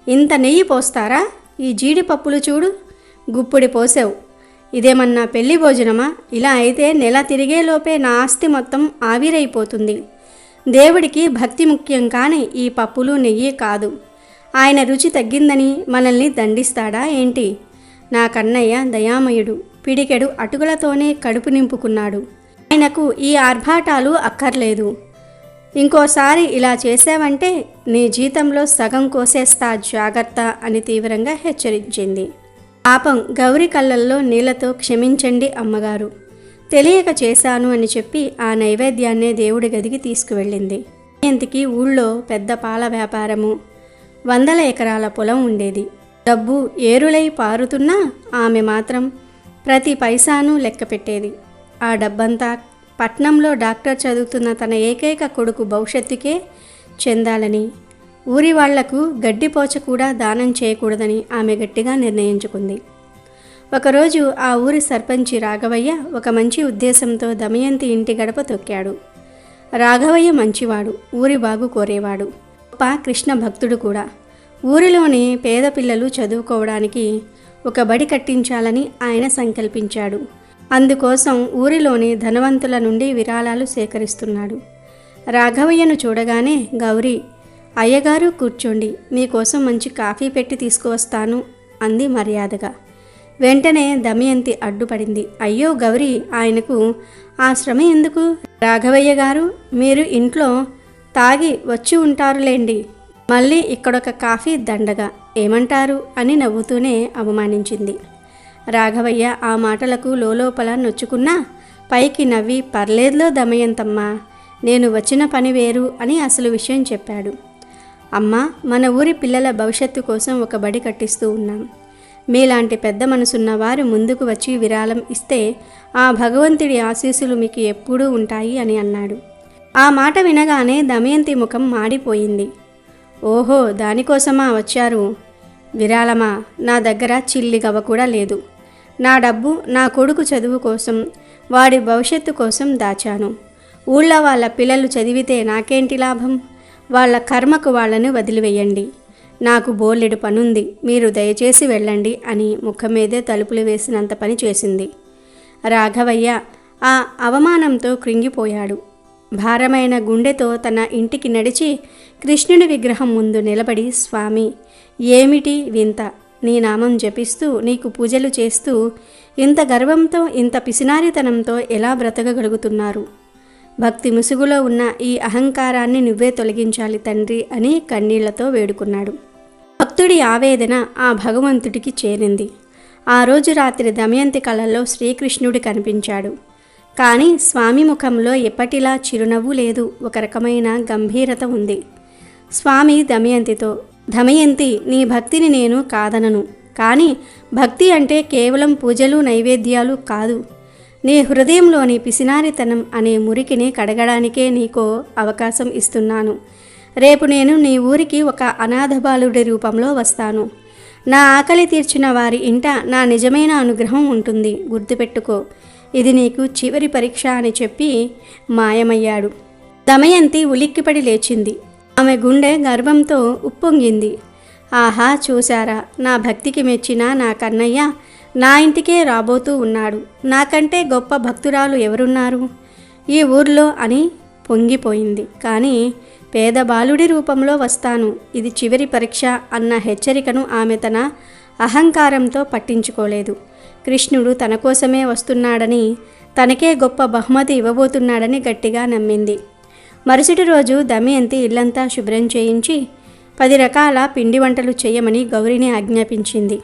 ఇంత నెయ్యి పోస్తారా? ఈ జీడిపప్పులు చూడు, గుప్పుడి పోసావు. ఇదేమన్నా పెళ్లి భోజనమా? ఇలా అయితే నెల తిరిగేలోపే నా ఆస్తి మొత్తం ఆవిరైపోతుంది. దేవుడికి భక్తి ముఖ్యం కానీ ఈ పప్పులు నెయ్యి కాదు. ఆయన రుచి తగ్గిందని మనల్ని దండిస్తాడా ఏంటి? నా కన్నయ్య దయామయుడు, పిడికెడు అటుకులతోనే కడుపు నింపుకున్నాడు. ఆయనకు ఈ ఆర్భాటాలు అక్కర్లేదు. ఇంకోసారి ఇలా చేసావంటే నీ జీతంలో సగం కోసేస్తా, జాగ్రత్త అని తీవ్రంగా హెచ్చరించింది. పాపం గౌరి కళ్ళల్లో నీళ్లతో క్షమించండి అమ్మగారు, తెలియక చేశాను అని చెప్పి ఆ నైవేద్యాన్నే దేవుడి గదికి తీసుకువెళ్ళింది. ఇంటికి ఊళ్ళో పెద్ద పాల వ్యాపారము, 100 ఎకరాల పొలం ఉండేది. డబ్బు ఏరులై పారుతున్నా ఆమె మాత్రం ప్రతి పైసాను లెక్క పెట్టేది. ఆ డబ్బంతా పట్నంలో డాక్టర్ చదువుతున్న తన ఏకైక కొడుకు భవిష్యత్తుకే చెందాలని, ఊరి వాళ్లకు గడ్డిపోచ కూడా దానం చేయకూడదని ఆమె గట్టిగా నిర్ణయించుకుంది. ఒకరోజు ఆ ఊరి సర్పంచి రాఘవయ్య ఒక మంచి ఉద్దేశంతో దమయంతి ఇంటి గడప తొక్కాడు. రాఘవయ్య మంచివాడు, ఊరి బాగు కోరేవాడు, గొప్ప కృష్ణ భక్తుడు కూడా. ఊరిలోని పేద పిల్లలు చదువుకోవడానికి ఒక బడి కట్టించాలని ఆయన సంకల్పించాడు. అందుకోసం ఊరిలోని ధనవంతుల నుండి విరాళాలు సేకరిస్తున్నాడు. రాఘవయ్యను చూడగానే గౌరీ, అయ్యగారు కూర్చోండి, మీకోసం మంచి కాఫీ పెట్టి తీసుకువస్తాను అంది మర్యాదగా. వెంటనే దమయంతి అడ్డుపడింది. అయ్యో గౌరీ, ఆయనకు ఆ శ్రమ ఎందుకు? రాఘవయ్య గారు, మీరు ఇంట్లో తాగి వచ్చి ఉంటారులేండి, మళ్ళీ ఇక్కడొక కాఫీ దండగా, ఏమంటారు అని నవ్వుతూనే అవమానించింది. రాఘవయ్య ఆ మాటలకు లోలోపల నొచ్చుకున్నా పైకి నవ్వి, పర్లేదులో దమయంతమ్మా, నేను వచ్చిన పని వేరు అని అసలు విషయం చెప్పాడు. అమ్మా, మన ఊరి పిల్లల భవిష్యత్తు కోసం ఒక బడి కట్టిస్తూ ఉన్నాం. మీలాంటి పెద్ద మనసున్న వారు ముందుకు వచ్చి విరాళం ఇస్తే ఆ భగవంతుడి ఆశీస్సులు మీకు ఎప్పుడూ ఉంటాయి అని అన్నాడు. ఆ మాట వినగానే దమయంతి ముఖం మాడిపోయింది. ఓహో, దానికోసమా వచ్చారు? విరాళమా? నా దగ్గర చిల్లి గవ్వ కూడా లేదు. నా డబ్బు నా కొడుకు చదువు కోసం, వాడి భవిష్యత్తు కోసం దాచాను. ఊళ్ళో వాళ్ళ పిల్లలు చదివితే నాకేంటి లాభం? వాళ్ళ కర్మకు వాళ్ళను వదిలివేయండి. నాకు బోలెడు పనుంది, మీరు దయచేసి వెళ్ళండి అని ముఖం మీదే తలుపులు వేసినంత పని చేసింది. రాఘవయ్య ఆ అవమానంతో కృంగిపోయాడు. భారమైన గుండెతో తన ఇంటికి నడిచి కృష్ణుడి విగ్రహం ముందు నిలబడి, స్వామి, ఏమిటి వింత? నీ నామం జపిస్తూ నీకు పూజలు చేస్తూ ఇంత గర్వంతో ఇంత పిసినారితనంతో ఎలా బ్రతకగలుగుతున్నారు? భక్తి ముసుగులో ఉన్న ఈ అహంకారాన్ని నువ్వే తొలగించాలి తండ్రి అని కన్నీళ్లతో వేడుకున్నాడు. భక్తుడి ఆవేదన ఆ భగవంతుడికి చేరింది. ఆ రోజు రాత్రి దమయంతి కళల్లో శ్రీకృష్ణుడి కనిపించాడు. కానీ స్వామి ముఖంలో ఎప్పటిలా చిరునవ్వు లేదు, ఒక రకమైన గంభీరత ఉంది. స్వామి దమయంతితో, దమయంతి, నీ భక్తిని నేను కాదనను, కానీ భక్తి అంటే కేవలం పూజలు నైవేద్యాలు కాదు. నీ హృదయంలోని పిసినారితనం అనే మురికిని కడగడానికే నీకో అవకాశం ఇస్తున్నాను. రేపు నేను నీ ఊరికి ఒక అనాథ బాలుడి రూపంలో వస్తాను. నా ఆకలి తీర్చిన వారి ఇంట నా నిజమైన అనుగ్రహం ఉంటుంది, గుర్తుపెట్టుకో. ఇది నీకు చివరి పరీక్ష అని చెప్పి మాయమయ్యాడు. దమయంతి ఉలిక్కిపడి లేచింది. ఆమె గుండె గర్వంతో ఉప్పొంగింది. ఆహా, చూశారా, నా భక్తికి మెచ్చిన నా కన్నయ్య నా ఇంటికే రాబోతూ ఉన్నాడు. నాకంటే గొప్ప భక్తురాలు ఎవరున్నారు ఈ ఊర్లో అని పొంగిపోయింది. కానీ పేద బాలుడి రూపంలో వస్తాను, ఇది చివరి పరీక్ష అన్న హెచ్చరికను ఆమె తన అహంకారంతో పట్టించుకోలేదు. కృష్ణుడు తన కోసమే వస్తున్నాడని, తనకే గొప్ప బహుమతి ఇవ్వబోతున్నాడని గట్టిగా నమ్మింది. మరుసటి రోజు దమయంతి ఇల్లంతా శుభ్రం చేయించి 10 రకాల పిండి వంటలు చేయమని గౌరిని ఆజ్ఞాపించింది.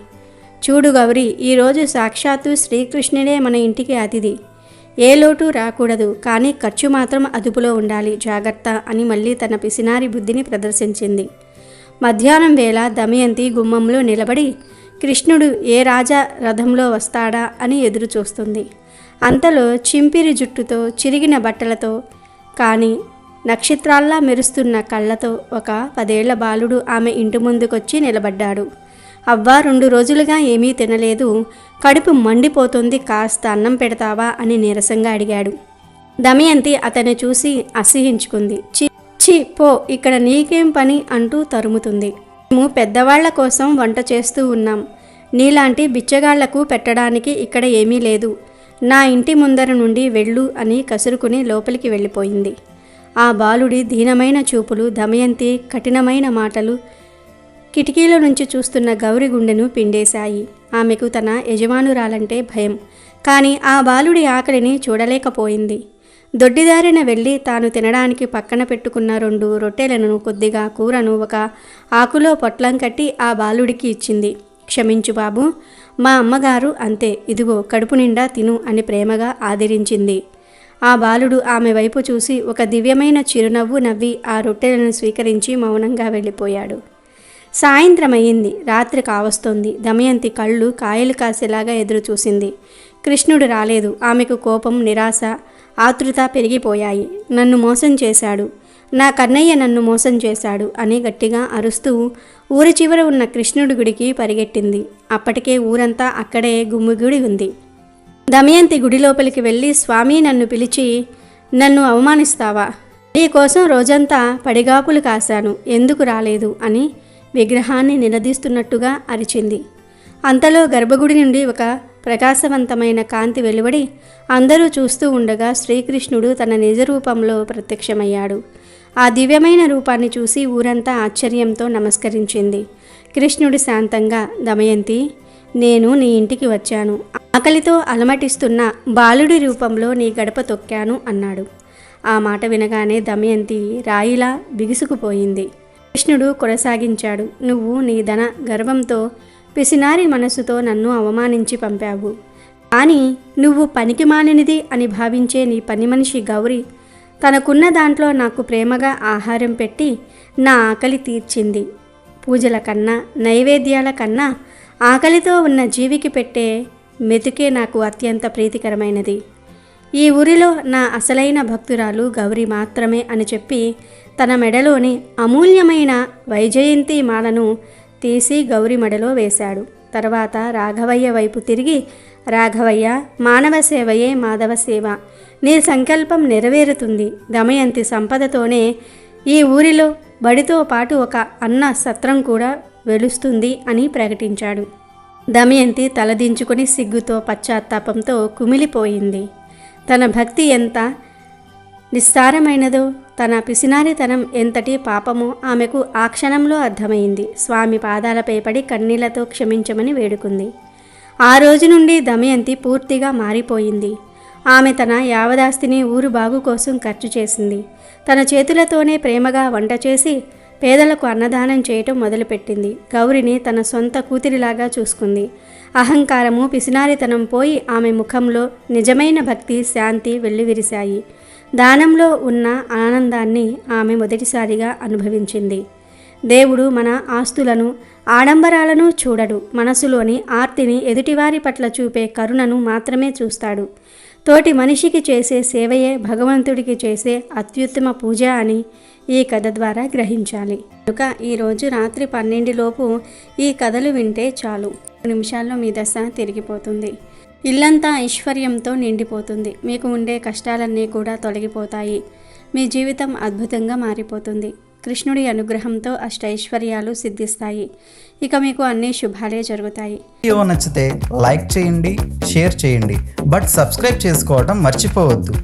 చూడు గౌరీ, ఈరోజు సాక్షాత్తు శ్రీకృష్ణుడే మన ఇంటికి అతిథి. ఏ లోటు రాకూడదు, కానీ ఖర్చు మాత్రం అదుపులో ఉండాలి, జాగ్రత్త అని మళ్ళీ తన పిసినారి బుద్ధిని ప్రదర్శించింది. మధ్యాహ్నం వేళ దమయంతి గుమ్మంలో నిలబడి కృష్ణుడు ఏ రాజా రథంలో వస్తాడా అని ఎదురు చూస్తుంది. అంతలో చింపిరి జుట్టుతో చిరిగిన బట్టలతో కానీ నక్షత్రాల్లా మెరుస్తున్న కళ్ళతో ఒక 10 ఏళ్ల బాలుడు ఆమె ఇంటి ముందుకొచ్చి నిలబడ్డాడు. అవ్వా, 2 రోజులుగా ఏమీ తినలేదు, కడుపు మండిపోతుంది, కాస్త అన్నం పెడతావా అని నీరసంగా అడిగాడు. దమయంతి అతన్ని చూసి అసహ్యించుకుంది. చి పో, ఇక్కడ నీకేం పని అంటూ తరుముతుంది. మేము పెద్దవాళ్ల కోసం వంట చేస్తూ ఉన్నాం, నీలాంటి బిచ్చగాళ్లకు పెట్టడానికి ఇక్కడ ఏమీ లేదు, నా ఇంటి ముందర నుండి వెళ్ళు అని కసురుకుని లోపలికి వెళ్ళిపోయింది. ఆ బాలుడి దీనమైన చూపులు, దమయంతి కఠినమైన మాటలు కిటికీలో నుంచి చూస్తున్న గౌరి గుండెను పిండేశాయి. ఆమెకు తన యజమానురాలంటే భయం, కానీ ఆ బాలుడి ఆకలిని చూడలేకపోయింది. దొడ్డిదారిన వెళ్ళి తాను తినడానికి పక్కన పెట్టుకున్న 2 రొట్టెలను, కొద్దిగా కూరను ఒక ఆకులో పొట్లం కట్టి ఆ బాలుడికి ఇచ్చింది. క్షమించు బాబు, మా అమ్మగారు అంతే, ఇదిగో కడుపు నిండా తిను అని ప్రేమగా ఆదరించింది. ఆ బాలుడు ఆమె వైపు చూసి ఒక దివ్యమైన చిరునవ్వు నవ్వి ఆ రొట్టెలను స్వీకరించి మౌనంగా వెళ్ళిపోయాడు. సాయంత్రమయ్యింది, రాత్రి కావస్తోంది. దమయంతి కళ్ళు కాయలు కాసేలాగా ఎదురు చూసింది. కృష్ణుడు రాలేదు. ఆమెకు కోపం, నిరాశ, ఆతృత పెరిగిపోయాయి. నన్ను మోసం చేశాడు, నా కన్నయ్య నన్ను మోసం చేశాడు అని గట్టిగా అరుస్తూ ఊరి చివర ఉన్న కృష్ణుడి గుడికి పరిగెట్టింది. అప్పటికే ఊరంతా అక్కడే గుమ్మిగుడి ఉంది. దమయంతి గుడి లోపలికి వెళ్ళి, స్వామి నన్ను పిలిచి నన్ను అవమానిస్తావా? నీ కోసం రోజంతా పడిగాపులు కాశాను, ఎందుకు రాలేదు అని విగ్రహాన్ని నిలదీస్తున్నట్టుగా అరిచింది. అంతలో గర్భగుడి నుండి ఒక ప్రకాశవంతమైన కాంతి వెలువడి అందరూ చూస్తూ ఉండగా శ్రీకృష్ణుడు తన నిజ రూపంలో ప్రత్యక్షమయ్యాడు. ఆ దివ్యమైన రూపాన్ని చూసి ఊరంతా ఆశ్చర్యంతో నమస్కరించింది. కృష్ణుడు శాంతంగా, దమయంతి, నేను నీ ఇంటికి వచ్చాను, ఆకలితో అలమటిస్తున్న బాలుడి రూపంలో నీ గడప తొక్కాను అన్నాడు. ఆ మాట వినగానే దమయంతి రాయిలా బిగుసుకుపోయింది. కృష్ణుడు కొనసాగించాడు, నువ్వు నీ ధన గర్వంతో, పిసినారి మనసుతో నన్ను అవమానించి పంపావు. కానీ నువ్వు పనికిమాలినది అని భావించే నీ పని మనిషి గౌరి తనకున్న దాంట్లో నాకు ప్రేమగా ఆహారం పెట్టి నా ఆకలి తీర్చింది. పూజల కన్నా, నైవేద్యాల కన్నా ఆకలితో ఉన్న జీవికి పెట్టే మెతుకే నాకు అత్యంత ప్రీతికరమైనది. ఈ ఊరిలో నా అసలైన భక్తురాలు గౌరి మాత్రమే అని చెప్పి తన మెడలోని అమూల్యమైన వైజయంతి మాలను తీసి గౌరి మెడలో వేశాడు. తర్వాత రాఘవయ్య వైపు తిరిగి, రాఘవయ్య, మానవ సేవయే మాధవ సేవ, నీ సంకల్పం నెరవేరుతుంది. దమయంతి సంపదతోనే ఈ ఊరిలో బడితో పాటు ఒక అన్న సత్రం కూడా వెలుస్తుంది అని ప్రకటించాడు. దమయంతి తలదించుకుని సిగ్గుతో, పశ్చాత్తాపంతో కుమిలిపోయింది. తన భక్తి ఎంత నిస్సారమైనదో, తన పిసినారితనం ఎంతటి పాపమో ఆమెకు ఆ క్షణంలో అర్థమైంది. స్వామి పాదాలపై పడి కన్నీళ్లతో క్షమించమని వేడుకుంది. ఆ రోజు నుండి దమయంతి పూర్తిగా మారిపోయింది. ఆమె తన యావదాస్తిని ఊరు బాగు కోసం ఖర్చు చేసింది. తన చేతులతోనే ప్రేమగా వంట చేసి పేదలకు అన్నదానం చేయటం మొదలుపెట్టింది. గౌరిని తన సొంత కూతురిలాగా చూసుకుంది. అహంకారము, పిసినారితనం పోయి ఆమె ముఖంలో నిజమైన భక్తి, శాంతి వెల్లివిరిశాయి. దానంలో ఉన్న ఆనందాన్ని ఆమె మొదటిసారిగా అనుభవించింది. దేవుడు మన ఆస్తులను, ఆడంబరాలను చూడడు, మనసులోని ఆర్తిని, ఎదుటివారి పట్ల చూపే కరుణను మాత్రమే చూస్తాడు. తోటి మనిషికి చేసే సేవయే భగవంతుడికి చేసే అత్యుత్తమ పూజ అని ఈ కథ ద్వారా గ్రహించాలి. కనుక ఈరోజు రాత్రి 12 లోపు ఈ కథలు వింటే చాలు, 2 నిమిషాల్లో మీ దశ తిరిగిపోతుంది. ఇల్లంతా ఐశ్వర్యంతో నిండిపోతుంది. మీకు ఉండే కష్టాలన్నీ కూడా తొలగిపోతాయి. మీ జీవితం అద్భుతంగా మారిపోతుంది. కృష్ణుడి అనుగ్రహంతో అష్టైశ్వర్యాలు సిద్ధిస్తాయి. ఇక మీకు అన్ని శుభాలే జరుగుతాయి. వీడియో నచ్చితే లైక్ చేయండి, షేర్ చేయండి, బట్ సబ్స్క్రైబ్ చేసుకోవడం మర్చిపోవద్దు.